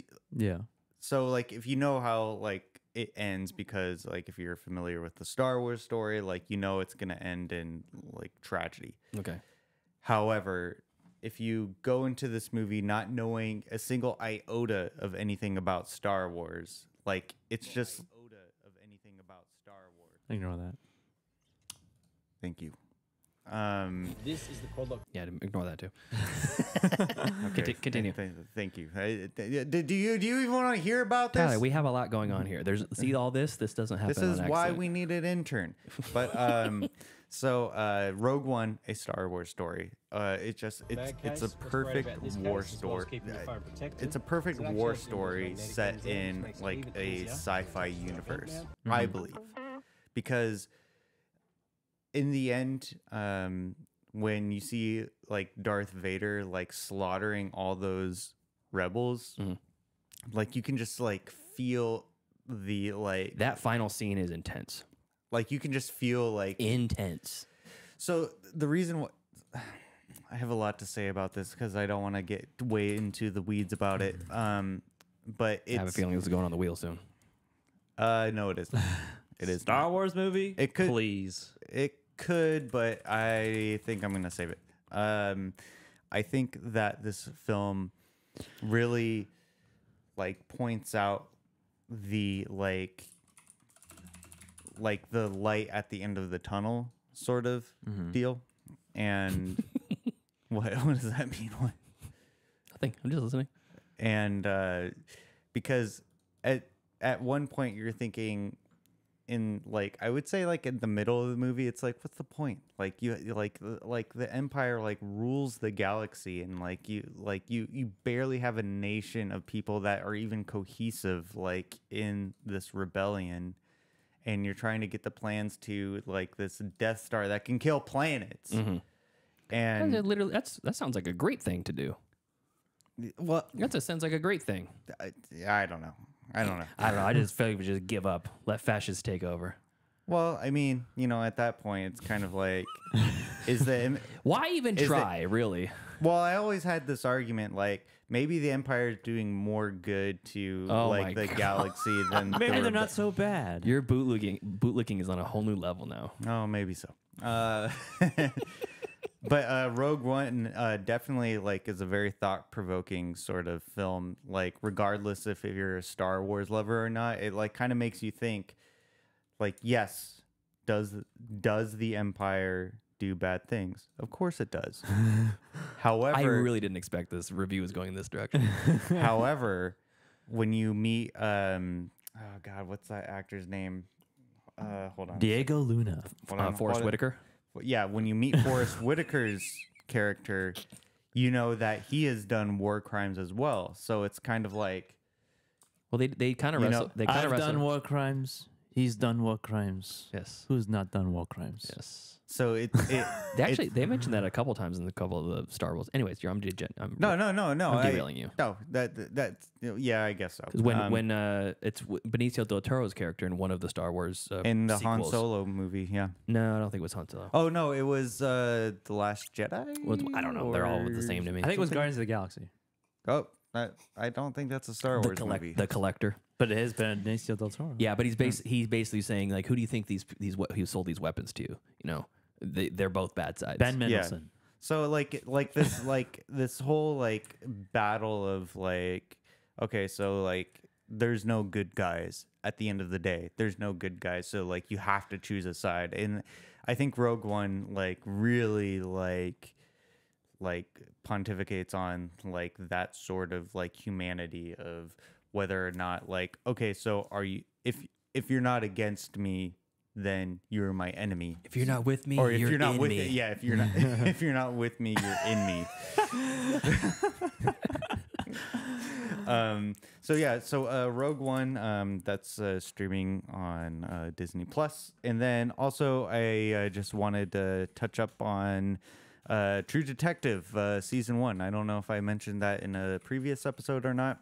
Speaker 2: so like if you know how like it ends, because like if you're familiar with the Star Wars story, like you know it's gonna end in like tragedy.
Speaker 3: Okay.
Speaker 2: However, if you go into this movie not knowing a single iota of anything about Star Wars, like it's just
Speaker 1: ignore that.
Speaker 2: Thank you.
Speaker 8: This is the cold look.
Speaker 3: Yeah, ignore that too.
Speaker 2: Okay,
Speaker 3: continue.
Speaker 2: Thank you. Do you even want to hear about this?
Speaker 3: Tyler, we have a lot going on here. See all this? This doesn't happen.
Speaker 2: This is why we need an intern. But so Rogue One, a Star Wars story. It's a perfect war story. It's a perfect war story set in like a sci-fi universe, I believe, because in the end, when you see like Darth Vader like slaughtering all those rebels, like you can just like feel the like
Speaker 3: that final scene is intense.
Speaker 2: Like you can just feel like
Speaker 3: intense.
Speaker 2: So the reason I have a lot to say about this, because I don't want to get way into the weeds about it. But I
Speaker 3: have a feeling this is going on the wheel soon.
Speaker 2: No, it isn't. It is
Speaker 1: Star Wars movie.
Speaker 2: It could,
Speaker 1: please.
Speaker 2: It could, but I think I'm gonna save it. I think that this film really like points out the like the light at the end of the tunnel sort of deal. And what does that mean? What?
Speaker 3: Nothing. I'm just listening.
Speaker 2: And because at one point you're thinking, in like, I would say like in the middle of the movie, it's like, what's the point? Like you like the Empire like rules the galaxy, and you barely have a nation of people that are even cohesive like in this rebellion, and you're trying to get the plans to like this Death Star that can kill planets. And
Speaker 3: literally, that sounds like a great thing to do.
Speaker 2: Well,
Speaker 3: sounds like a great thing.
Speaker 2: I don't know. I don't know.
Speaker 3: I just feel like we just give up, let fascists take over.
Speaker 2: Well, I mean, you know, at that point, it's kind of like,
Speaker 3: why even try, really?
Speaker 2: Well, I always had this argument, like, maybe the Empire is doing more good to the galaxy than
Speaker 1: maybe they're not so bad.
Speaker 3: Your bootlicking is on a whole new level now.
Speaker 2: Oh, maybe so. But Rogue One definitely like is a very thought-provoking sort of film. Like, regardless if you're a Star Wars lover or not, it like kind of makes you think. Like, yes, does the Empire do bad things? Of course it does. However,
Speaker 3: I really didn't expect this review was going this direction.
Speaker 2: However, when you meet oh God, what's that actor's name? Hold on.
Speaker 1: Diego Luna.
Speaker 3: Forrest Whitaker.
Speaker 2: Yeah, when you meet Forrest Whitaker's character, you know that he has done war crimes as well. So it's kind of like,
Speaker 3: well, they kind of wrestle.
Speaker 1: I've done war crimes. He's done war crimes.
Speaker 3: Yes.
Speaker 1: Who's not done war crimes?
Speaker 3: Yes.
Speaker 2: So it
Speaker 3: they mentioned that a couple times in a couple of the Star Wars. Anyways, I'm
Speaker 2: no.
Speaker 3: I'm derailing you.
Speaker 2: No, that's yeah, I guess so.
Speaker 3: Because when it's Benicio del Toro's character in one of the Star Wars
Speaker 2: in the
Speaker 3: sequels.
Speaker 2: Han Solo movie, yeah.
Speaker 3: No, I don't think it was Han Solo.
Speaker 2: Oh no, it was The Last Jedi.
Speaker 3: I don't know. They're all the same to me.
Speaker 1: I think it was Guardians of the Galaxy.
Speaker 2: Oh, I don't think that's a Star Wars movie.
Speaker 3: The Collector.
Speaker 1: But it has been Benicio del Toro.
Speaker 3: Yeah, but he's basically saying, like, who do you think who sold these weapons to? You know, they're both bad sides.
Speaker 1: Ben Mendelsohn.
Speaker 2: Yeah. So like this this whole like battle of like, okay, so like there's no good guys at the end of the day. There's no good guys, so like you have to choose a side. And I think Rogue One like really like pontificates on like that sort of like humanity of whether or not like, okay, so are you, if you're not against me, then you're my enemy.
Speaker 3: If you're not with me,
Speaker 2: or if
Speaker 3: you're
Speaker 2: not
Speaker 3: in
Speaker 2: with
Speaker 3: me.
Speaker 2: yeah, if you're not if you're not with me, you're in me. So Rogue One, that's streaming on Disney Plus. And then also I just wanted to touch up on True Detective season 1. I don't know if I mentioned that in a previous episode or not.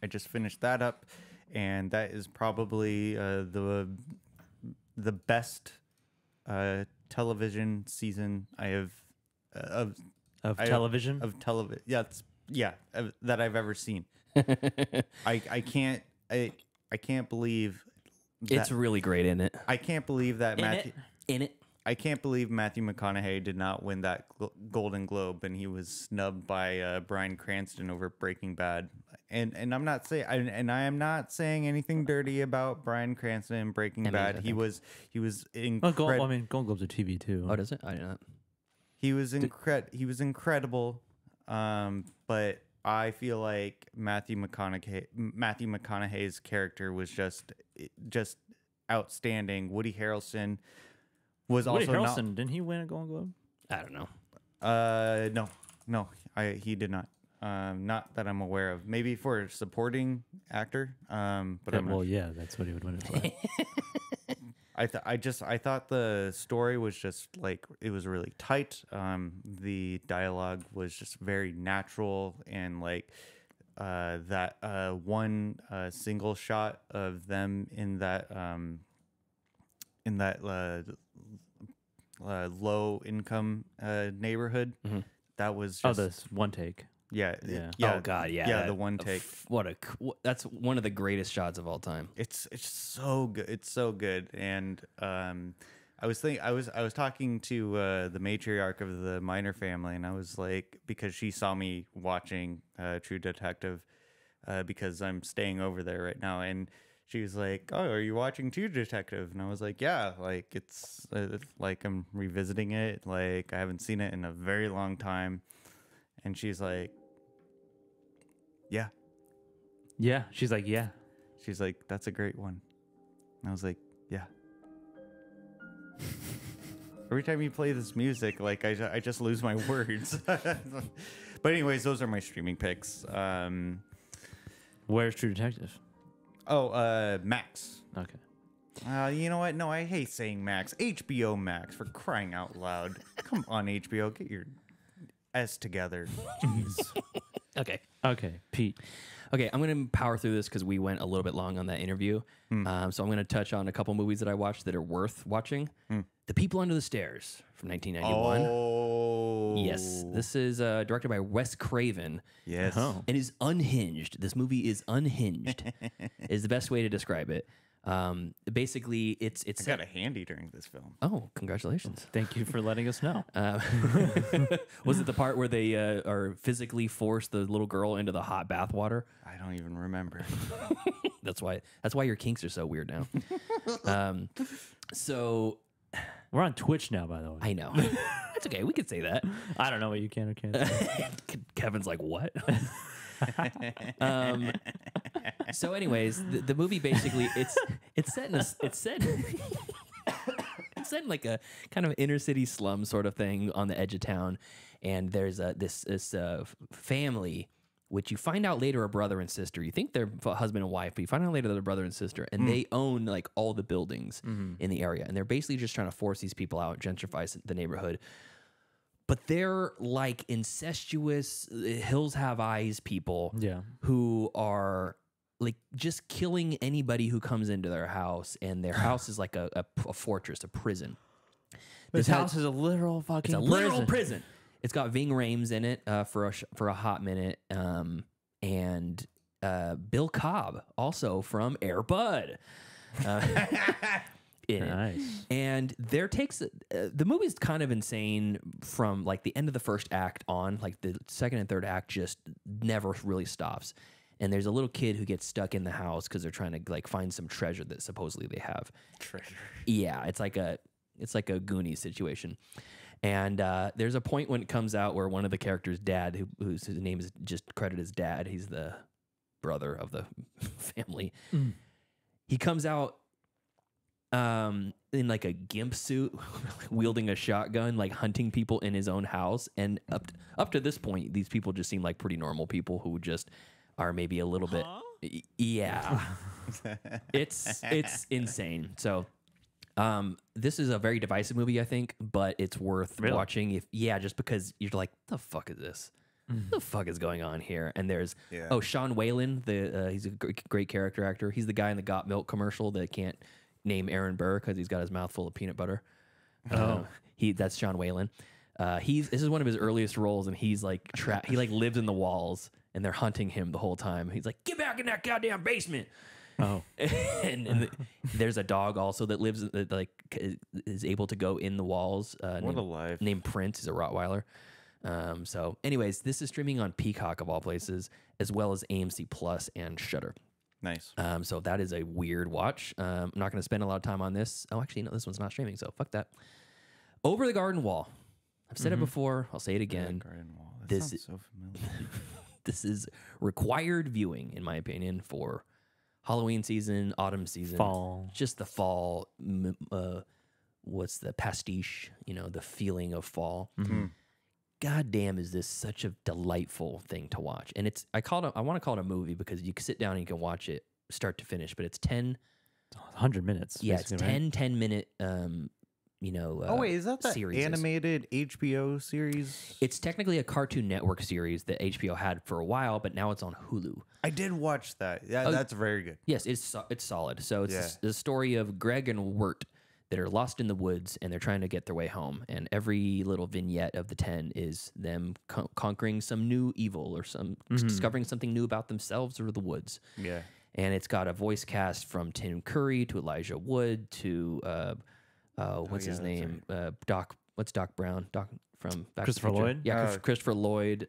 Speaker 2: I just finished that up, and that is probably the best television season I have
Speaker 1: television.
Speaker 2: That I've ever seen. I can't believe that,
Speaker 3: it's really great in it.
Speaker 2: I can't believe that
Speaker 3: in it.
Speaker 2: I can't believe Matthew McConaughey did not win that Golden Globe, and he was snubbed by Bryan Cranston over Breaking Bad. And I'm not saying, I am not saying anything dirty about Bryan Cranston and Breaking Bad. He was incredible.
Speaker 1: I mean, Golden Globes are TV too.
Speaker 3: Oh, does it? I didn't know.
Speaker 2: He was incredible. But I feel like Matthew McConaughey's character was just outstanding. Woody Harrelson was
Speaker 1: Woody
Speaker 2: also
Speaker 1: Harrelson,
Speaker 2: not,
Speaker 1: didn't he win a Golden Globe?
Speaker 3: I don't know.
Speaker 2: No, he did not. Not that I'm aware of. Maybe for supporting actor. But
Speaker 1: yeah, that's what he would win it for.
Speaker 2: I thought the story was just like, it was really tight. The dialogue was just very natural, and like that one single shot of them in that low income neighborhood.
Speaker 3: Mm-hmm.
Speaker 2: That was just,
Speaker 1: this one take.
Speaker 2: Yeah.
Speaker 3: Oh God, yeah.
Speaker 2: Yeah, the one take.
Speaker 3: That's one of the greatest shots of all time.
Speaker 2: It's so good. It's so good. And I was talking to the matriarch of the Minor family, and I was like, because she saw me watching True Detective, because I'm staying over there right now, and she was like, "Oh, are you watching True Detective?" And I was like, "Yeah, like it's like I'm revisiting it. Like I haven't seen it in a very long time." And she's like, "Yeah."
Speaker 1: Yeah. She's like, yeah.
Speaker 2: She's like, "That's a great one." And I was like, "Yeah." Every time you play this music, like I just lose my words. But anyways, those are my streaming picks.
Speaker 1: Where's True Detective?
Speaker 2: Oh, Max.
Speaker 1: Okay.
Speaker 2: You know what? No, I hate saying Max. HBO Max, for crying out loud. Come on, HBO, get your S together. Jeez.
Speaker 3: Okay,
Speaker 1: Pete.
Speaker 3: Okay, I'm going to power through this because we went a little bit long on that interview. So I'm going to touch on a couple movies that I watched that are worth watching. The People Under the Stairs from 1991.
Speaker 2: Oh.
Speaker 3: Yes, this is directed by Wes Craven.
Speaker 2: Yes.
Speaker 3: And is unhinged. This movie is unhinged, is the best way to describe it. Basically, it's
Speaker 2: I got a handy during this film.
Speaker 3: Oh, congratulations.
Speaker 1: Thank you for letting us know.
Speaker 3: Was it the part where they are physically force the little girl into the hot bath water?
Speaker 2: I don't even remember.
Speaker 3: That's why your kinks are so weird now. So
Speaker 1: we're on Twitch now, by the way.
Speaker 3: I know. That's okay. We could say that.
Speaker 1: I don't know what you can or can't say.
Speaker 3: Kevin's like, what? So anyways, the movie basically it's set in like a kind of inner city slum sort of thing on the edge of town, and there's this family, which you find out later are brother and sister. You think they're husband and wife, but you find out later they're brother and sister, and they own like all the buildings in the area, and they're basically just trying to force these people out, gentrify the neighborhood. But they're like incestuous Hills Have Eyes people who are like just killing anybody who comes into their house. And their house is like a fortress, a prison.
Speaker 1: This house is a literal fucking
Speaker 3: prison. Literal prison. It's got Ving Rhames in it for a hot minute. And Bill Cobb, also from Air Bud.
Speaker 1: Nice.
Speaker 3: And there takes the movie's kind of insane from like the end of the first act on. Like the second and third act just never really stops. And there's a little kid who gets stuck in the house because they're trying to like find some treasure that supposedly they have.
Speaker 2: Treasure.
Speaker 3: Yeah, it's like a Goonies situation. And there's a point when it comes out where one of the characters' dad, whose name is just credited as Dad, he's the brother of the family. He comes out in like a gimp suit, wielding a shotgun, like hunting people in his own house. And up to this point, these people just seem like pretty normal people who just are maybe a little bit, yeah. It's insane. So this is a very divisive movie, I think, but it's worth watching. Just because you're like, the fuck is this? What the fuck is going on here? And there's Sean Whalen, he's a great character actor. He's the guy in the Got Milk commercial that can't name Aaron Burr because he's got his mouth full of peanut butter. That's Sean Whalen. This is one of his earliest roles, and he's like he like lives in the walls, and they're hunting him the whole time. He's like, get back in that goddamn basement. Oh, and there's a dog also that lives that like is able to go in the walls.
Speaker 2: What a life!
Speaker 3: Named Prince. He's a Rottweiler. So, anyways, this is streaming on Peacock of all places, as well as AMC Plus and Shudder.
Speaker 2: Nice.
Speaker 3: So that is a weird watch. I'm not going to spend a lot of time on this. Oh, actually, no, this one's not streaming, so fuck that. Over the Garden Wall. I've said it before. I'll say it again.
Speaker 2: Garden Wall. That sounds so familiar.
Speaker 3: This is required viewing, in my opinion, for Halloween season, autumn season,
Speaker 1: fall.
Speaker 3: Just the fall. What's the pastiche? The feeling of fall. God damn, is this such a delightful thing to watch? And I want to call it a movie because you can sit down and you can watch it start to finish, but it's
Speaker 1: 100 minutes.
Speaker 3: Yeah, it's 10-minute
Speaker 2: wait, is that the
Speaker 3: series
Speaker 2: animated HBO series?
Speaker 3: It's technically a Cartoon Network series that HBO had for a while, but now it's on Hulu.
Speaker 2: I did watch that. Yeah, that's very good.
Speaker 3: Yes, it's solid. So it's the story of Greg and Wirt that are lost in the woods, and they're trying to get their way home. And every little vignette of the 10 is them conquering some new evil or discovering something new about themselves or the woods.
Speaker 2: Yeah.
Speaker 3: And it's got a voice cast from Tim Curry to Elijah Wood to what's his name? Doc. What's Doc Brown? Doc from Back to the
Speaker 1: Christopher
Speaker 3: Future?
Speaker 1: Lloyd?
Speaker 3: Yeah, Christopher Lloyd.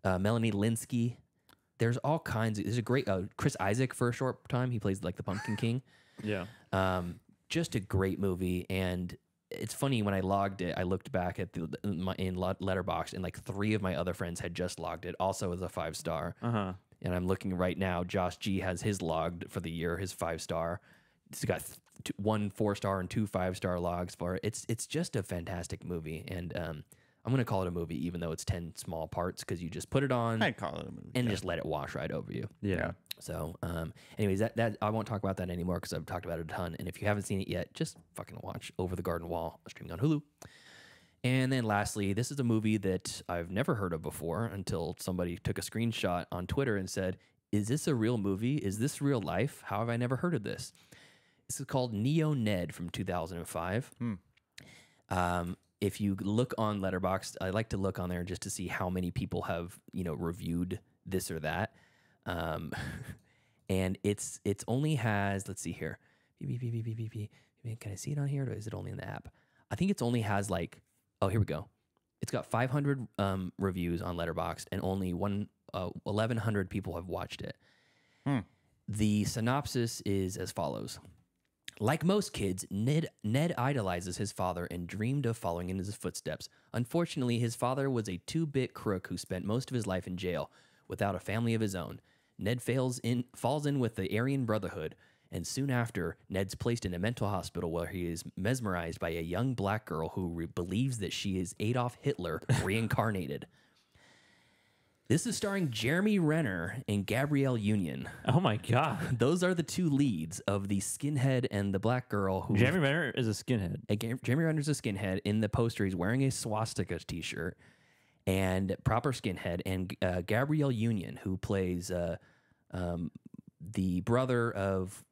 Speaker 3: Melanie Linsky. There's all kinds of. There's a great Chris Isaac for a short time. He plays like the Pumpkin King.
Speaker 1: Yeah.
Speaker 3: Just a great movie, and it's funny when I logged it. I looked back at in Letterboxd, and like 3 of my other friends had just logged it, also as a 5-star. And I'm looking right now. Josh G has his logged for the year, his 5-star. It's got 1 4-star and 2 5-star logs for it. It's just a fantastic movie, and I'm gonna call it a movie, even though it's 10 small parts, because you just put it on.
Speaker 2: I'd call it a movie
Speaker 3: and just let it wash right over you.
Speaker 1: Yeah.
Speaker 3: So, anyways, that I won't talk about that anymore because I've talked about it a ton. And if you haven't seen it yet, just fucking watch Over the Garden Wall, streaming on Hulu. And then lastly, this is a movie that I've never heard of before until somebody took a screenshot on Twitter and said, "Is this a real movie? Is this real life? How have I never heard of this?" This is called Neo Ned from 2005. If you look on Letterboxd, I like to look on there just to see how many people have, reviewed this or that. And it's only has, let's see here. Can I see it on here? Or is it only in the app? I think it's only has like, oh, here we go. It's got 500 reviews on Letterboxd, and only 1,100 people have watched it. The synopsis is as follows. Like most kids, Ned idolizes his father and dreamed of following in his footsteps. Unfortunately, his father was a 2-bit crook who spent most of his life in jail without a family of his own. Ned falls in with the Aryan Brotherhood, and soon after, Ned's placed in a mental hospital where he is mesmerized by a young black girl who believes that she is Adolf Hitler reincarnated. This is starring Jeremy Renner and Gabrielle Union.
Speaker 1: Oh my God.
Speaker 3: Those are the 2 leads of the skinhead and the black girl who...
Speaker 1: Jeremy Renner is a skinhead.
Speaker 3: Jeremy Renner's a skinhead. In the poster, he's wearing a swastika t-shirt and proper skinhead. And Gabrielle Union, who plays the brother of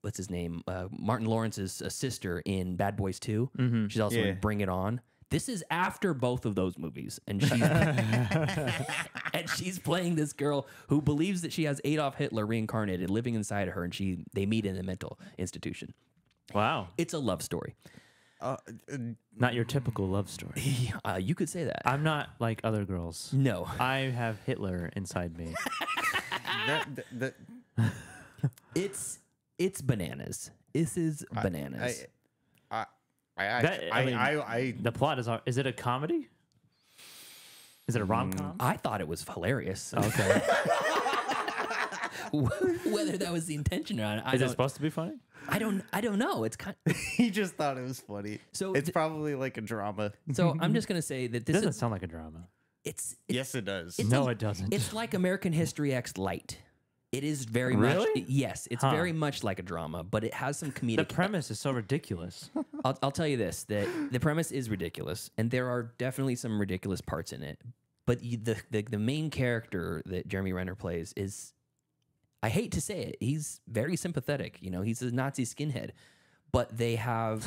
Speaker 3: what's his name? Martin Lawrence's sister in Bad Boys 2. Mm-hmm. She's also in Bring It On. This is after both of those movies, and she's and she's playing this girl who believes that she has Adolf Hitler reincarnated living inside of her, and they meet in a mental institution.
Speaker 1: Wow,
Speaker 3: it's a love story.
Speaker 1: Not your typical love story.
Speaker 3: You could say that.
Speaker 1: I'm not like other girls.
Speaker 3: No,
Speaker 1: I have Hitler inside me.
Speaker 3: It's bananas. This is bananas.
Speaker 1: The plot is it a comedy? Is it a rom-com?
Speaker 3: I thought it was hilarious.
Speaker 1: Okay.
Speaker 3: Whether that was the intention or not,
Speaker 1: is it supposed to be funny?
Speaker 3: I don't know. It's kind.
Speaker 2: He just thought it was funny. So it's probably like a drama.
Speaker 3: So I'm just gonna say that this
Speaker 1: doesn't sound like a drama.
Speaker 3: It's
Speaker 2: yes, it does.
Speaker 1: No, it doesn't.
Speaker 3: It's like American History X light. It is very much, yes, it's very much like a drama, but it has some comedic.
Speaker 1: The premise is so ridiculous.
Speaker 3: I'll tell you this, that the premise is ridiculous, and there are definitely some ridiculous parts in it. But the main character that Jeremy Renner plays is, I hate to say it, he's very sympathetic. He's a Nazi skinhead, but they have.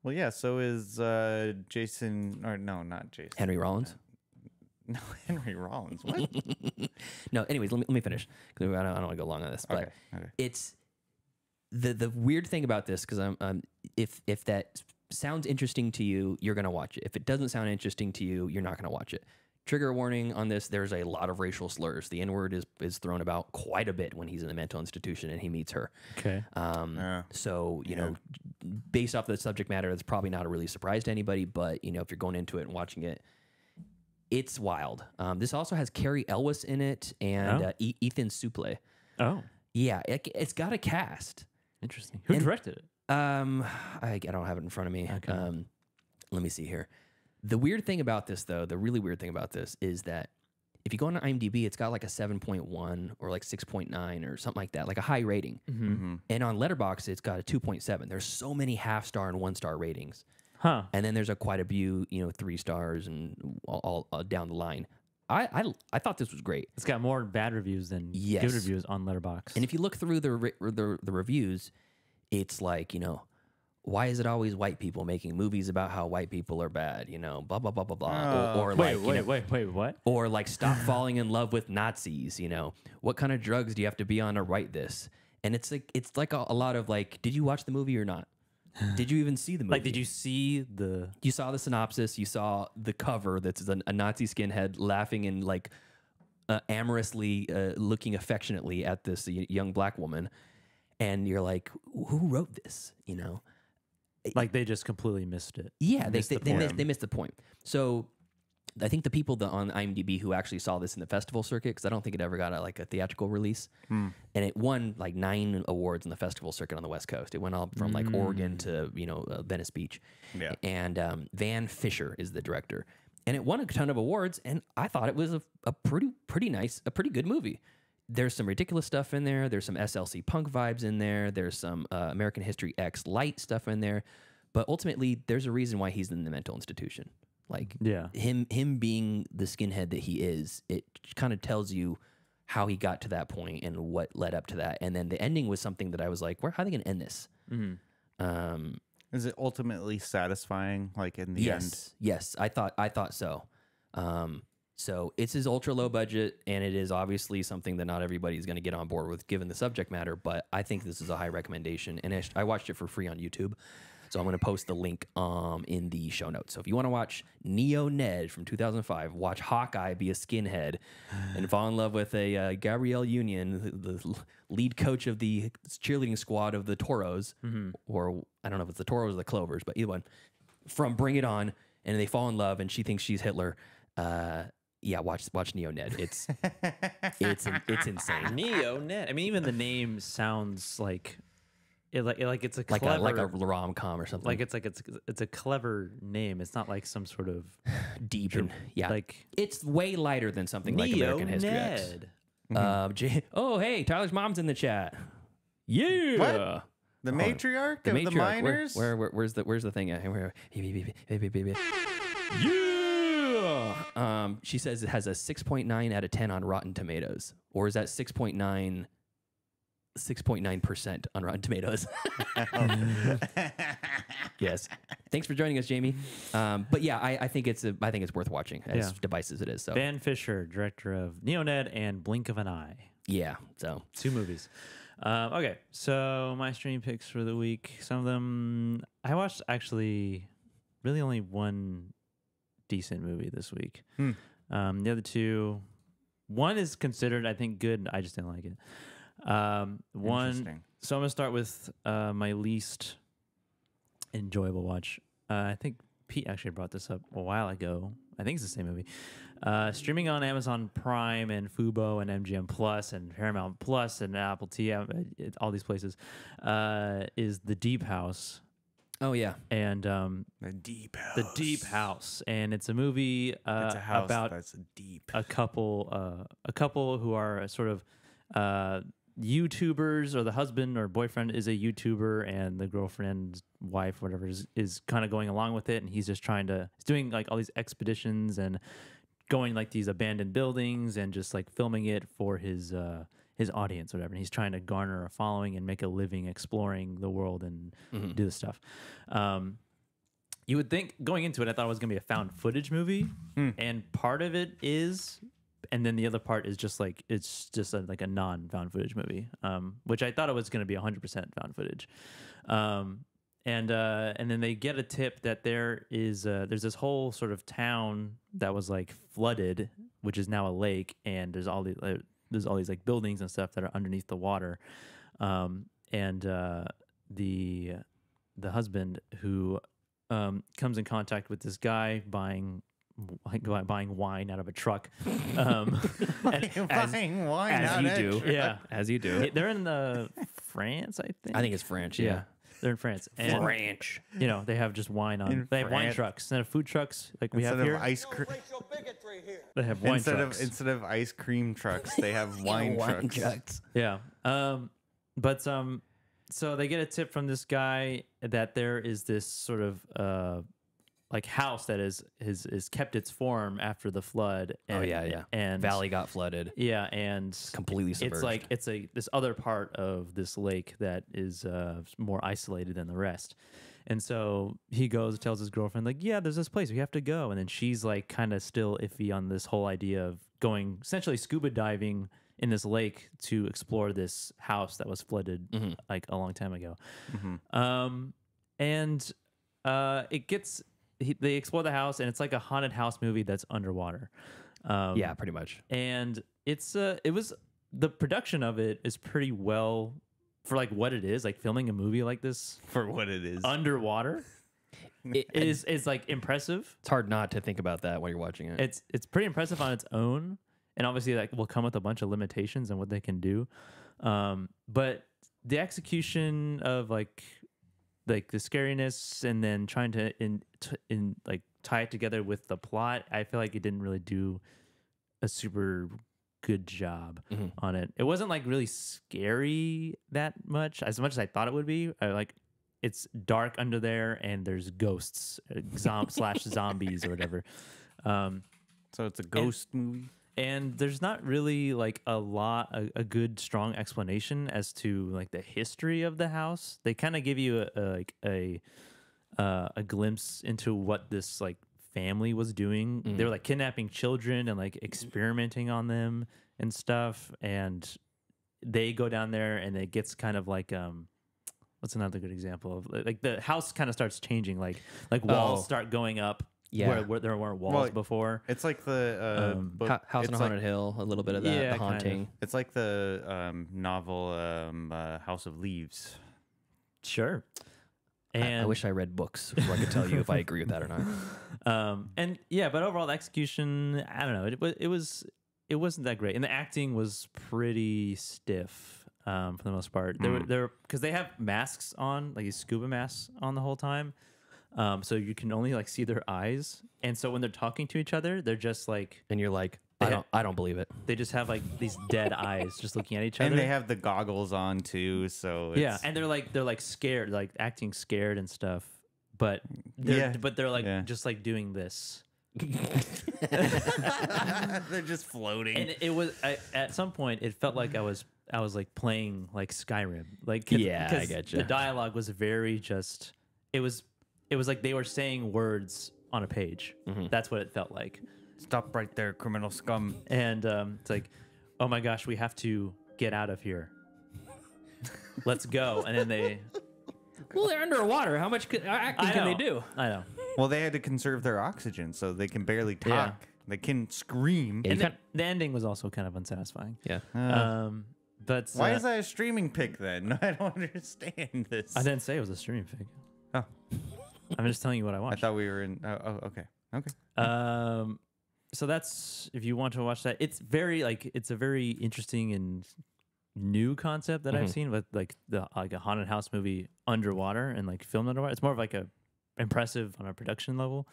Speaker 2: Well, yeah. So is Jason, or no, not Jason.
Speaker 3: Henry Rollins.
Speaker 2: No, Henry Rollins. What?
Speaker 3: No. Anyways, let me finish. I don't want to go long on this, but it's the weird thing about this, because if that sounds interesting to you, you're gonna watch it. If it doesn't sound interesting to you, you're not gonna watch it. Trigger warning on this: there's a lot of racial slurs. The N-word is thrown about quite a bit when he's in the mental institution and he meets her.
Speaker 1: Okay.
Speaker 3: So based off the subject matter, it's probably not a really surprise to anybody. But if you're going into it and watching it, it's wild. This also has Carrie Elwes in it and Ethan Suplee.
Speaker 1: Oh,
Speaker 3: yeah, it's got a cast.
Speaker 1: Interesting. Who directed it?
Speaker 3: I don't have it in front of me.
Speaker 1: Okay.
Speaker 3: Let me see here. The weird thing about this, though, the really weird thing about this is that if you go on IMDb, it's got like a 7.1 or like 6.9 or something like that, like a high rating.
Speaker 1: Mm-hmm.
Speaker 3: And on Letterboxd, it's got a 2.7. There's so many half-star and one-star ratings.
Speaker 1: Huh.
Speaker 3: And then there's quite a few, 3 stars and all down the line. I thought this was great.
Speaker 1: It's got more bad reviews than good reviews on Letterboxd.
Speaker 3: And if you look through the reviews, it's like, why is it always white people making movies about how white people are bad? Blah blah blah blah blah. Or
Speaker 1: wait, what?
Speaker 3: Or like stop falling in love with Nazis. What kind of drugs do you have to be on to write this? And it's like a lot of like, did you watch the movie or not? Did you even see the movie?
Speaker 1: Like, did you see the?
Speaker 3: You saw the synopsis. You saw the cover. That's a Nazi skinhead laughing and like amorously looking affectionately at this young black woman, and you're like, who wrote this? You know,
Speaker 1: like they just completely missed it.
Speaker 3: Yeah, they missed the point. So I think the people on IMDb who actually saw this in the festival circuit, because I don't think it ever got a theatrical release, and it won like 9 awards in the festival circuit on the West Coast. It went all from like Oregon to Venice Beach. Yeah, and Van Fisher is the director, and it won a ton of awards. And I thought it was a pretty nice, a pretty good movie. There's some ridiculous stuff in there. There's some SLC punk vibes in there. There's some American History X light stuff in there. But ultimately, there's a reason why he's in the mental institution. Like, him being the skinhead that he is, it kind of tells you how he got to that point and what led up to that. And then the ending was something that I was like, how are they going to end this?
Speaker 2: Is it ultimately satisfying? Like in the end?
Speaker 3: Yes, I thought so. So it's his ultra low budget, and it is obviously something that not everybody is going to get on board with, given the subject matter. But I think this is a high recommendation, and I watched it for free on YouTube. So I'm going to post the link in the show notes. So if you want to watch Neo Ned from 2005, watch Hawkeye be a skinhead and fall in love with a Gabrielle Union, the lead coach of the cheerleading squad of the Toros, or I don't know if it's the Toros or the Clovers, but either one, from Bring It On, and they fall in love, and she thinks she's Hitler. Yeah, watch Neo Ned. It's insane.
Speaker 1: Neo Ned. I mean, even the name sounds like. It's a clever,
Speaker 3: like a rom-com or something.
Speaker 1: It's a clever name. It's not like some sort of
Speaker 3: deep and like it's way lighter than something like American History X. Oh hey, Tyler's mom's in the chat. Yeah,
Speaker 2: what? The matriarch of the miners.
Speaker 3: Where's the thing? Yeah. She says it has a 6.9 out of 10 on Rotten Tomatoes, or is that 6.9% on Rotten Tomatoes? Yes. Thanks for joining us, Jamie. But yeah, I think it's worth watching as device as it is. So
Speaker 1: Van Fisher, director of Neo Ned and Blink of an Eye.
Speaker 3: Yeah. So
Speaker 1: 2 movies. Okay, so my streaming picks for the week. Some of them I watched actually really only one decent movie this week. The other 2, one is considered, I think, good. I just didn't like it. One, so I'm gonna start with my least enjoyable watch. I think Pete actually brought this up a while ago. I think it's the same movie. Streaming on Amazon Prime and Fubo and MGM Plus and Paramount Plus and Apple TV, all these places, is The Deep House.
Speaker 3: Oh yeah,
Speaker 2: The
Speaker 1: and
Speaker 2: Deep House.
Speaker 1: The Deep House, and it's a movie
Speaker 2: it's a house
Speaker 1: about
Speaker 2: that's deep.
Speaker 1: a couple who are sort of YouTubers, or the husband or boyfriend is a YouTuber, and the girlfriend, wife, whatever, is kind of going along with it, and he's just he's doing like all these expeditions and going like these abandoned buildings and just like filming it for his audience or whatever, and he's trying to garner a following and make a living exploring the world and do this stuff. You would think going into it, I thought it was gonna be a found footage movie, and part of it is. And then the other part is just like it's just like a non-found footage movie, which I thought it was going to be 100% found footage. And then they get a tip that there's this whole sort of town that was like flooded, which is now a lake, and there's all these like buildings and stuff that are underneath the water. And the husband who comes in contact with this guy buying wine out of a truck.
Speaker 2: Buying wine out of a truck.
Speaker 1: Yeah,
Speaker 3: as you do.
Speaker 1: They're in France, I think.
Speaker 3: I think it's French. Yeah.
Speaker 1: They're in France. And,
Speaker 3: French.
Speaker 1: They have just wine on. They have wine trucks instead of food trucks like we have here.
Speaker 2: Ice cream.
Speaker 1: They have wine trucks
Speaker 2: instead of ice cream trucks. They have wine trucks.
Speaker 1: Yeah. But so they get a tip from this guy that there is this sort of like house that is kept its form after the flood. And,
Speaker 3: and Valley got flooded.
Speaker 1: Yeah, and
Speaker 3: completely submerged.
Speaker 1: It's this other part of this lake that is more isolated than the rest. And so he goes, tells his girlfriend, like, yeah, there's this place we have to go. And then she's like kind of still iffy on this whole idea of going essentially scuba diving in this lake to explore this house that was flooded like a long time ago. and they explore the house, and it's like a haunted house movie that's underwater.
Speaker 3: Yeah, pretty much.
Speaker 1: And the production of it is pretty well for like what it is, like filming a movie like this
Speaker 2: for what it is
Speaker 1: underwater. It is like impressive.
Speaker 3: It's hard not to think about that when you're watching it.
Speaker 1: It's pretty impressive on its own, and obviously that will come with a bunch of limitations and what they can do. But the execution of like the scariness and then trying to like tie it together with the plot, I feel like it didn't really do a super good job on it. It wasn't like really scary that much as I thought it would be. It's dark under there, and there's ghosts, slash zombies or whatever.
Speaker 2: So it's a ghost movie.
Speaker 1: And there's not really like a good strong explanation as to like the history of the house. They kind of give you a glimpse into what this like family was doing. They were like kidnapping children and like experimenting on them and stuff. And they go down there, and it gets kind of like what's another good example of like the house kind of starts changing, like walls start going up.
Speaker 3: Yeah,
Speaker 1: where there weren't walls before.
Speaker 2: It's like the
Speaker 3: House on a Haunted Hill, a little bit of that,
Speaker 1: Yeah,
Speaker 3: the haunting.
Speaker 1: kind
Speaker 2: It's like the novel House of Leaves.
Speaker 1: Sure. And
Speaker 3: I wish I read books before I could tell you if I agree with that or not.
Speaker 1: And yeah, but overall the execution, I don't know, it wasn't that great, and the acting was pretty stiff for the most part. They're because they have masks on, like these scuba masks on the whole time. So you can only like see their eyes, and so when they're talking to each other, they're just like,
Speaker 3: and you're like, I don't believe it.
Speaker 1: They just have like these dead eyes, just looking at each other.
Speaker 2: And they have the goggles on too, so
Speaker 1: yeah, and they're like scared, like acting scared and stuff. But they're like just like doing this.
Speaker 2: They're just floating.
Speaker 1: And it was at some point it felt like I was like playing like Skyrim, like
Speaker 3: I get you.
Speaker 1: The dialogue was very just. It was like they were saying words on a page. That's what it felt like.
Speaker 2: Stop right there, criminal scum.
Speaker 1: And it's like, oh my gosh, we have to get out of here. Let's go. And then
Speaker 3: well, they're underwater. How much acting can they do?
Speaker 1: I know.
Speaker 2: Well, they had to conserve their oxygen, so they can barely talk.
Speaker 1: Yeah.
Speaker 2: They can scream.
Speaker 1: And the ending was also kind of unsatisfying.
Speaker 3: Yeah.
Speaker 1: But
Speaker 2: why is that a streaming pick then? I don't understand this.
Speaker 1: I didn't say it was a streaming pick.
Speaker 2: Oh.
Speaker 1: I'm just telling you what I watched.
Speaker 2: I thought we were in. Oh, okay.
Speaker 1: So that's, if you want to watch that, it's a very interesting and new concept that I've seen with like a haunted house movie underwater and like filmed underwater. It's more of like a impressive on a production level.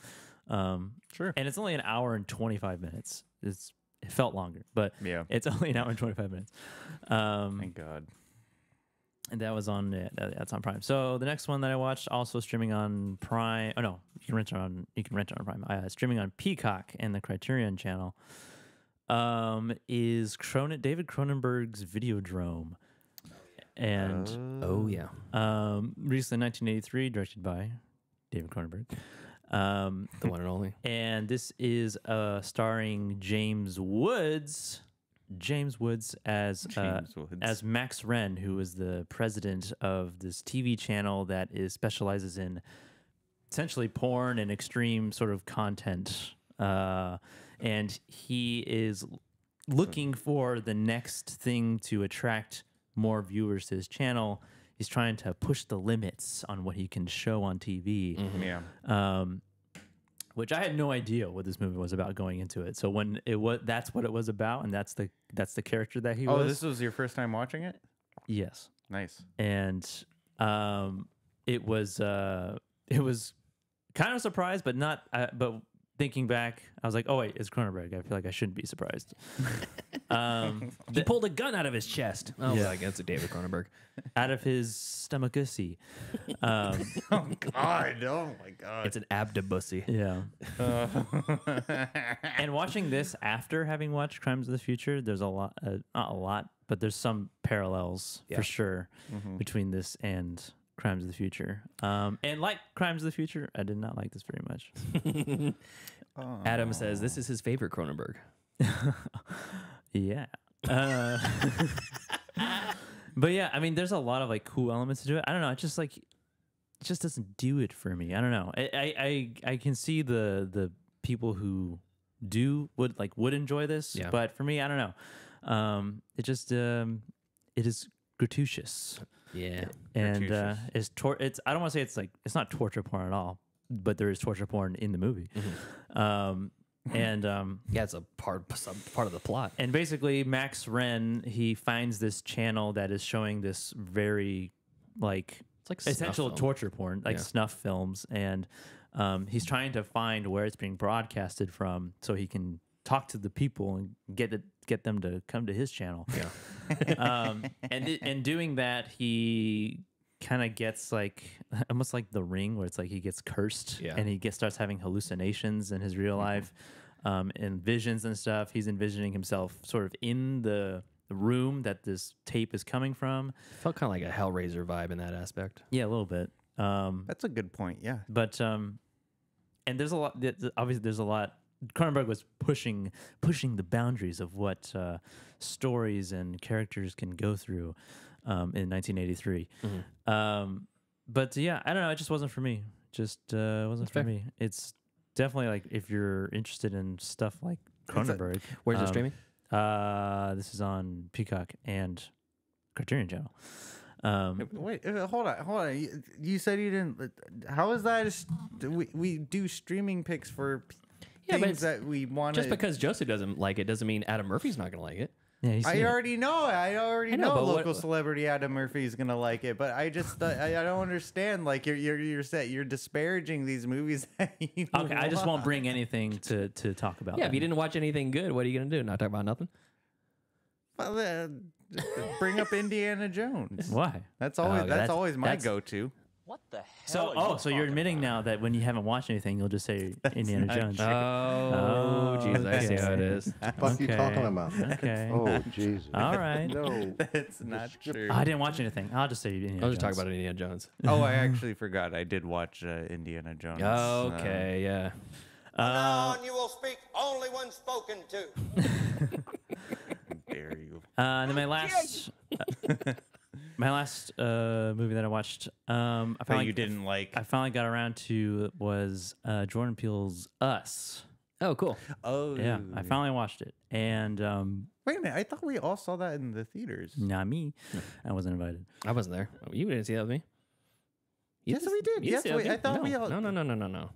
Speaker 2: Sure.
Speaker 1: And it's only an hour and 25 minutes. It felt longer, but
Speaker 2: yeah,
Speaker 1: it's only an hour and 25 minutes.
Speaker 2: Thank God.
Speaker 1: And that was on that's on Prime. So the next one that I watched, also streaming on Prime. Oh no, you can rent it on Prime. Streaming on Peacock and the Criterion channel. Is David Cronenberg's Videodrome, and released in 1983, directed by David Cronenberg,
Speaker 3: the one and only.
Speaker 1: And this is starring James Woods as Max Wren, who is the president of this TV channel that specializes in essentially porn and extreme sort of content. And he is looking for the next thing to attract more viewers to his channel. He's trying to push the limits on what he can show on TV.
Speaker 2: Yeah.
Speaker 1: Which I had no idea what this movie was about going into it. So when that's what it was about, and that's the character that he was.
Speaker 2: Oh, this was your first time watching it?
Speaker 1: Yes.
Speaker 2: Nice.
Speaker 1: And it was kind of a surprise, but not. But thinking back, I was like, oh wait, it's Cronenberg. I feel like I shouldn't be surprised.
Speaker 3: He pulled a gun out of his chest. Oh, yeah, against David Cronenberg.
Speaker 1: Out of his stomachussy.
Speaker 2: Oh God! Oh my God!
Speaker 3: It's an abdobussy.
Speaker 1: Yeah. And watching this after having watched Crimes of the Future, there's a lot, not a lot, but there's some parallels for sure between this and Crimes of the Future. And like Crimes of the Future, I did not like this very much.
Speaker 3: Adam says this is his favorite Cronenberg.
Speaker 1: Yeah. But yeah, I mean, there's a lot of like cool elements to it. I don't know. It's just like just doesn't do it for me. I don't know. I can see the people who would enjoy this, but for me, I don't know. It just it is gratuitous.
Speaker 3: Yeah,
Speaker 1: and it's I don't want to say it's not torture porn at all, but there is torture porn in the movie. And
Speaker 3: it's a part of the plot.
Speaker 1: And basically, Max Wren, he finds this channel that is showing this very it's like essential torture porn, like snuff films, and he's trying to find where it's being broadcasted from, so he can talk to the people and get them to come to his channel. And in doing that, he kind of gets almost like The Ring, where it's like he gets cursed, and he starts having hallucinations in his real life, and visions and stuff. He's envisioning himself sort of in the room that this tape is coming from.
Speaker 3: Felt kind of like a Hellraiser vibe in that aspect.
Speaker 1: Yeah, a little bit.
Speaker 2: That's a good point. Yeah,
Speaker 1: but and there's a lot. Obviously, there's a lot. Cronenberg was pushing the boundaries of what stories and characters can go through in 1983. But yeah, I don't know. It just wasn't for me. Just wasn't for me. It's definitely like if you're interested in stuff like Cronenberg.
Speaker 3: Where's it streaming?
Speaker 1: This is on Peacock and Criterion Channel.
Speaker 2: Wait, hold on. You said you didn't. How is that? We do streaming picks for things that we want.
Speaker 3: Just because Joseph doesn't like it doesn't mean Adam Murphy's not going to like it.
Speaker 1: Yeah,
Speaker 2: I already know. I already know local celebrity Adam Murphy is gonna like it, but I just I don't understand. Like you're disparaging these movies. That you
Speaker 1: okay, I just won't bring anything to talk about.
Speaker 3: Yeah, if you didn't watch anything good, what are you gonna do? Not talk about nothing?
Speaker 2: Well, bring up Indiana Jones.
Speaker 1: Why?
Speaker 2: That's always my go-to.
Speaker 8: What the hell?
Speaker 1: So you're admitting now that when you haven't watched anything, you'll just say Indiana Jones.
Speaker 3: Oh, jeez, I see how it is.
Speaker 12: What are you talking about?
Speaker 1: Okay.
Speaker 12: Oh, Jesus.
Speaker 1: All right.
Speaker 12: No,
Speaker 2: that's not true.
Speaker 1: I didn't watch anything. I'll just say Indiana Jones.
Speaker 3: I'll just talk about Indiana Jones.
Speaker 2: Oh, I actually forgot. I did watch Indiana Jones.
Speaker 3: Okay, yeah.
Speaker 13: On, you will speak only when spoken to.
Speaker 2: Dare you?
Speaker 1: And then my last movie that I watched, I finally
Speaker 2: didn't like.
Speaker 1: I finally got around to was Jordan Peele's Us.
Speaker 3: Oh, cool.
Speaker 2: Oh,
Speaker 1: yeah. I finally watched it, and
Speaker 2: wait a minute. I thought we all saw that in the theaters.
Speaker 1: Not me. I wasn't invited.
Speaker 3: I wasn't there. You didn't see that with me.
Speaker 2: Yes, we did. Yes, I thought we all.
Speaker 3: No.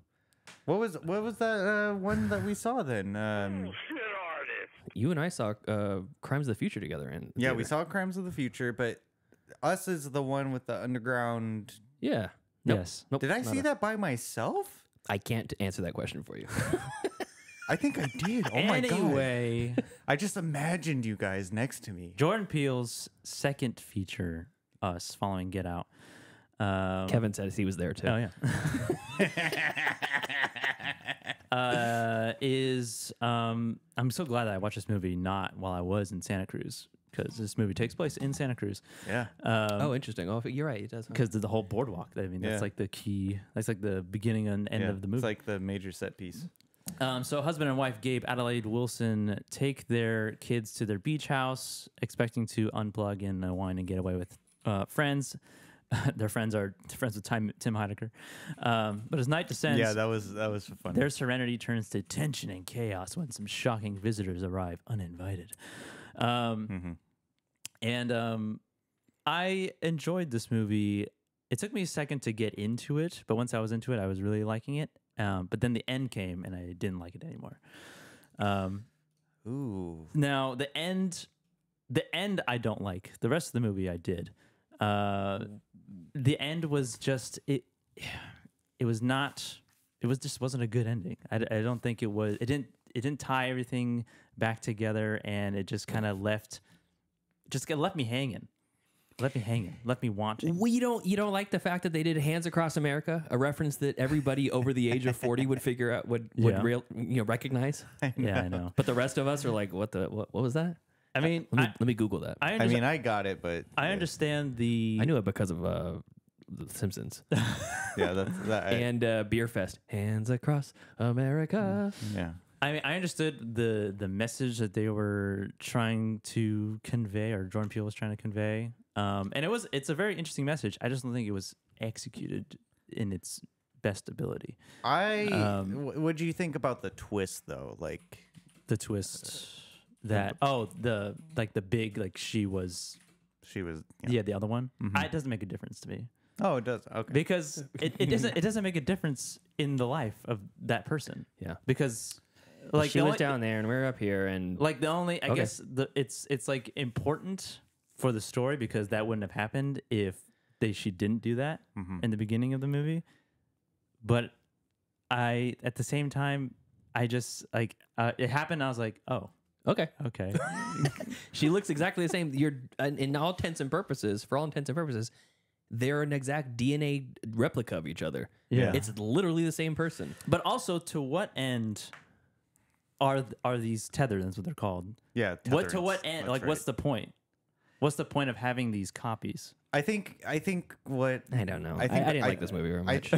Speaker 2: What was that one that we saw then?
Speaker 3: You and I saw Crimes of the Future together.
Speaker 2: Yeah, we saw Crimes of the Future, but Us is the one with the underground.
Speaker 3: Yeah.
Speaker 1: Yes.
Speaker 3: Nope,
Speaker 2: did I see that by myself?
Speaker 3: I can't answer that question for you.
Speaker 2: I think I did. Oh my god.
Speaker 1: Anyway,
Speaker 2: I just imagined you guys next to me.
Speaker 1: Jordan Peele's second feature, Us, following Get Out.
Speaker 3: Kevin says he was there too.
Speaker 1: Oh yeah. I'm so glad that I watched this movie not while I was in Santa Cruz, because this movie takes place in Santa Cruz.
Speaker 2: Yeah.
Speaker 3: Oh, interesting. Oh, you're right. It does.
Speaker 1: Because the whole boardwalk. I mean, that's like the key. That's like the beginning and end of the movie.
Speaker 2: It's like the major set piece.
Speaker 1: So husband and wife Gabe Adelaide Wilson take their kids to their beach house, expecting to unplug and wine and get away with friends. Their friends are friends with Tim Heidecker. But as night descends,
Speaker 2: yeah, that was fun.
Speaker 1: Their serenity turns to tension and chaos when some shocking visitors arrive uninvited. And I enjoyed this movie. It took me a second to get into it, but once I was into it, I was really liking it. But then the end came, and I didn't like it anymore.
Speaker 2: Ooh.
Speaker 1: Now the end I don't like. The rest of the movie I did. The end was just it just wasn't a good ending. I don't think it was. It didn't tie everything back together, and it just kind of left me hanging. Left me wanting.
Speaker 3: Well, you don't like the fact that they did Hands Across America, a reference that everybody over the age of 40 would figure out would recognize.
Speaker 1: Yeah, I know.
Speaker 3: But the rest of us are like, what was that?
Speaker 1: I mean,
Speaker 3: let me Google that.
Speaker 2: I got it, but
Speaker 1: I understand
Speaker 3: I knew it because of The Simpsons.
Speaker 2: Yeah, that.
Speaker 3: And Beer Fest, Hands Across America.
Speaker 2: Yeah.
Speaker 1: I mean, I understood the message that they were trying to convey, or Jordan Peele was trying to convey, and it's a very interesting message. I just don't think it was executed in its best ability.
Speaker 2: What do you think about the twist though? Like
Speaker 1: the twist that the big she was the other one. It doesn't make a difference to me.
Speaker 2: Oh, it does. Okay.
Speaker 1: Because it doesn't make a difference in the life of that person.
Speaker 3: Yeah.
Speaker 1: She
Speaker 3: was down there and we're up here, and
Speaker 1: the only I guess it's like important for the story because that wouldn't have happened if she didn't do that in the beginning of the movie. But at the same time, I just it happened. I was like, oh,
Speaker 3: okay.
Speaker 1: She
Speaker 3: looks exactly the same. You're in all intents and purposes, they're an exact DNA replica of each other.
Speaker 1: Yeah.
Speaker 3: It's literally the same person.
Speaker 1: But also, to what end are these tethered? That's what they're called.
Speaker 2: Yeah.
Speaker 1: To what end? What's the point? What's the point of having these copies?
Speaker 2: I think what
Speaker 3: I don't know. I didn't like this movie very much.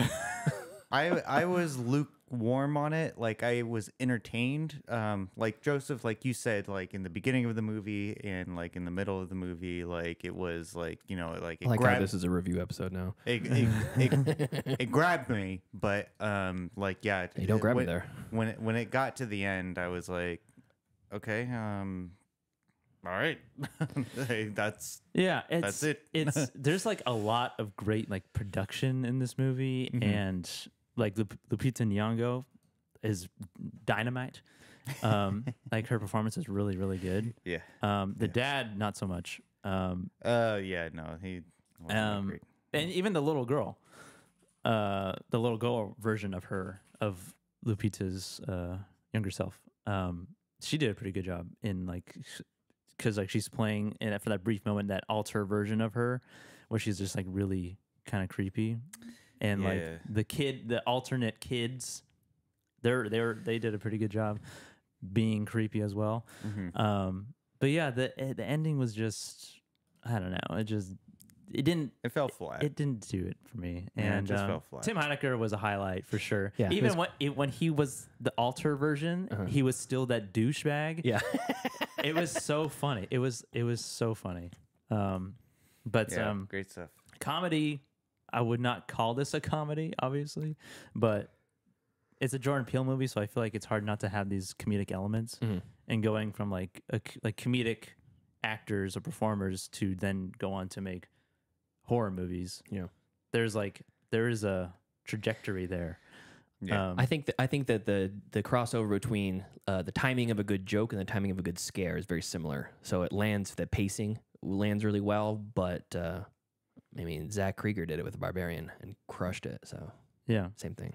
Speaker 2: I was lukewarm on it. Like I was entertained. Like Joseph, like you said, like in the beginning of the movie and like in the middle of the movie, like it was like it
Speaker 3: how this is a review episode now.
Speaker 2: It grabbed me, but
Speaker 3: you don't grab me there.
Speaker 2: When it got to the end, I was like, okay, all right, that's it.
Speaker 1: It's there's like a lot of great like production in this movie, and like Lupita Nyong'o is dynamite. Like her performance is really really good.
Speaker 2: Yeah.
Speaker 1: The dad not so much.
Speaker 2: He wasn't great.
Speaker 1: And even the little girl version of Lupita's younger self. She did a pretty good job in because she's playing for that brief moment that alter version of her where she's just like really kind of creepy, and the alternate kids, they did a pretty good job being creepy as well. But yeah, the ending was just, I don't know, it
Speaker 2: fell flat.
Speaker 1: It didn't do it for me.
Speaker 2: Yeah,
Speaker 1: And
Speaker 2: it just fell flat.
Speaker 1: Tim Heidecker was a highlight for sure.
Speaker 3: Yeah,
Speaker 1: even when he was the alter version, he was still that douchebag.
Speaker 3: Yeah.
Speaker 1: It was so funny. It was so funny.
Speaker 2: Great stuff.
Speaker 1: Comedy, I would not call this a comedy, obviously, but it's a Jordan Peele movie, so I feel like it's hard not to have these comedic elements. And going from like comedic actors or performers to then go on to make horror movies. There is a trajectory there.
Speaker 2: Yeah.
Speaker 3: I think that the crossover between the timing of a good joke and the timing of a good scare is very similar. So the pacing lands really well, but Zach Krieger did it with The Barbarian and crushed it. So
Speaker 1: yeah,
Speaker 3: same thing.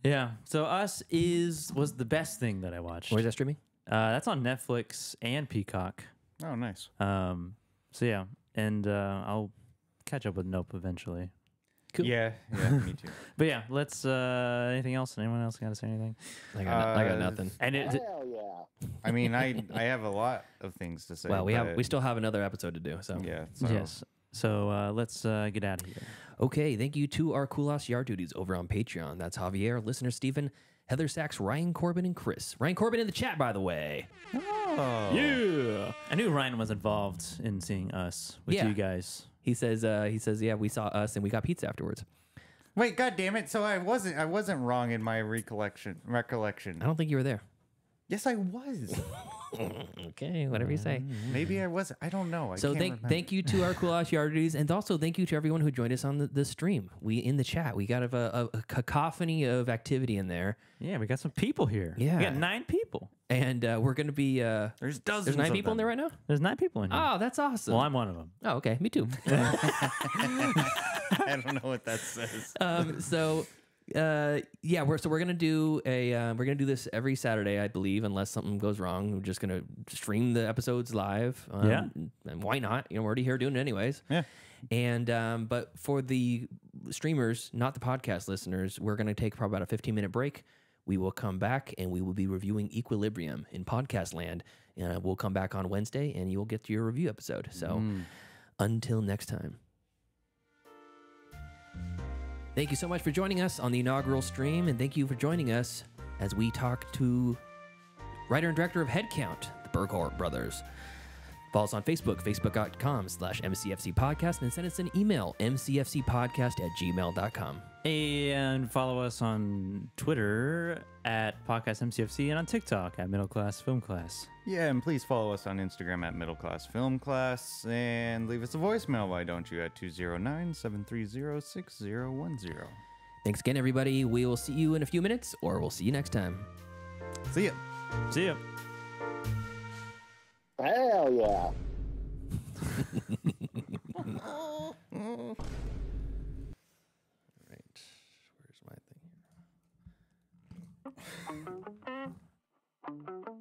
Speaker 1: Yeah. So Us was the best thing that I watched.
Speaker 3: Where's that streaming?
Speaker 1: That's on Netflix and Peacock.
Speaker 2: Oh, nice.
Speaker 1: So yeah, and I'll catch up with Nope eventually.
Speaker 3: Cool.
Speaker 2: Yeah, me too.
Speaker 1: But yeah, let's. Anything else? Anyone else got to say anything?
Speaker 3: I got nothing.
Speaker 1: And
Speaker 9: Hell yeah.
Speaker 2: I mean, I have a lot of things to say.
Speaker 3: Well, we still have another episode to do. So
Speaker 2: yeah.
Speaker 1: Yes. So let's get out of here.
Speaker 3: Okay. Thank you to our cool ass yard duties over on Patreon. That's Javier, listener Stephen, Heather Sachs, Ryan Corbin, and Chris. Ryan Corbin in the chat, by the way.
Speaker 1: Oh yeah. I knew Ryan was involved in seeing Us with you guys.
Speaker 3: He says, yeah, we saw Us and we got pizza afterwards.
Speaker 2: Wait, God damn it! So I wasn't wrong in my recollection.
Speaker 3: I don't think you were there.
Speaker 2: Yes, I was.
Speaker 3: Okay, whatever you say.
Speaker 2: Maybe I wasn't. I don't know.
Speaker 3: Thank you to our cool ass yardies, and also thank you to everyone who joined us on the stream. We in the chat, we got a cacophony of activity in there.
Speaker 1: Yeah, we got some people here.
Speaker 3: Yeah,
Speaker 1: we got 9 people,
Speaker 3: and we're gonna be.
Speaker 2: There's dozens.
Speaker 3: There's 9
Speaker 2: of
Speaker 3: people
Speaker 2: them.
Speaker 3: in there right now.
Speaker 1: There's 9 people in here.
Speaker 3: Oh, that's awesome.
Speaker 1: Well, I'm one of them.
Speaker 3: Oh, okay, me too.
Speaker 2: I don't know what that says.
Speaker 3: We're gonna do this every Saturday, I believe, unless something goes wrong. We're just gonna stream the episodes live. And why not? We're already here doing it anyways.
Speaker 2: Yeah.
Speaker 3: And but for the streamers, not the podcast listeners, we're gonna take probably about a 15-minute break. We will come back and we will be reviewing Equilibrium in podcast land. We'll come back on Wednesday and you'll get your review episode. So until next time. Thank you so much for joining us on the inaugural stream, and thank you for joining us as we talk to writer and director of Headcount, the Burkhart brothers. Follow us on Facebook, facebook.com/MCFC podcast, and send us an email, mcfcpodcast@gmail.com.
Speaker 1: And follow us on Twitter at Podcast MCFC and on TikTok at Middle Class Film Class.
Speaker 2: Yeah, and please follow us on Instagram at Middle Class Film Class and leave us a voicemail, why don't you, at 209-730-6010.
Speaker 3: Thanks again, everybody. We will see you in a few minutes, or we'll see you next time.
Speaker 2: See ya.
Speaker 1: See ya.
Speaker 4: Hell yeah.
Speaker 3: Right. Where's my thing here?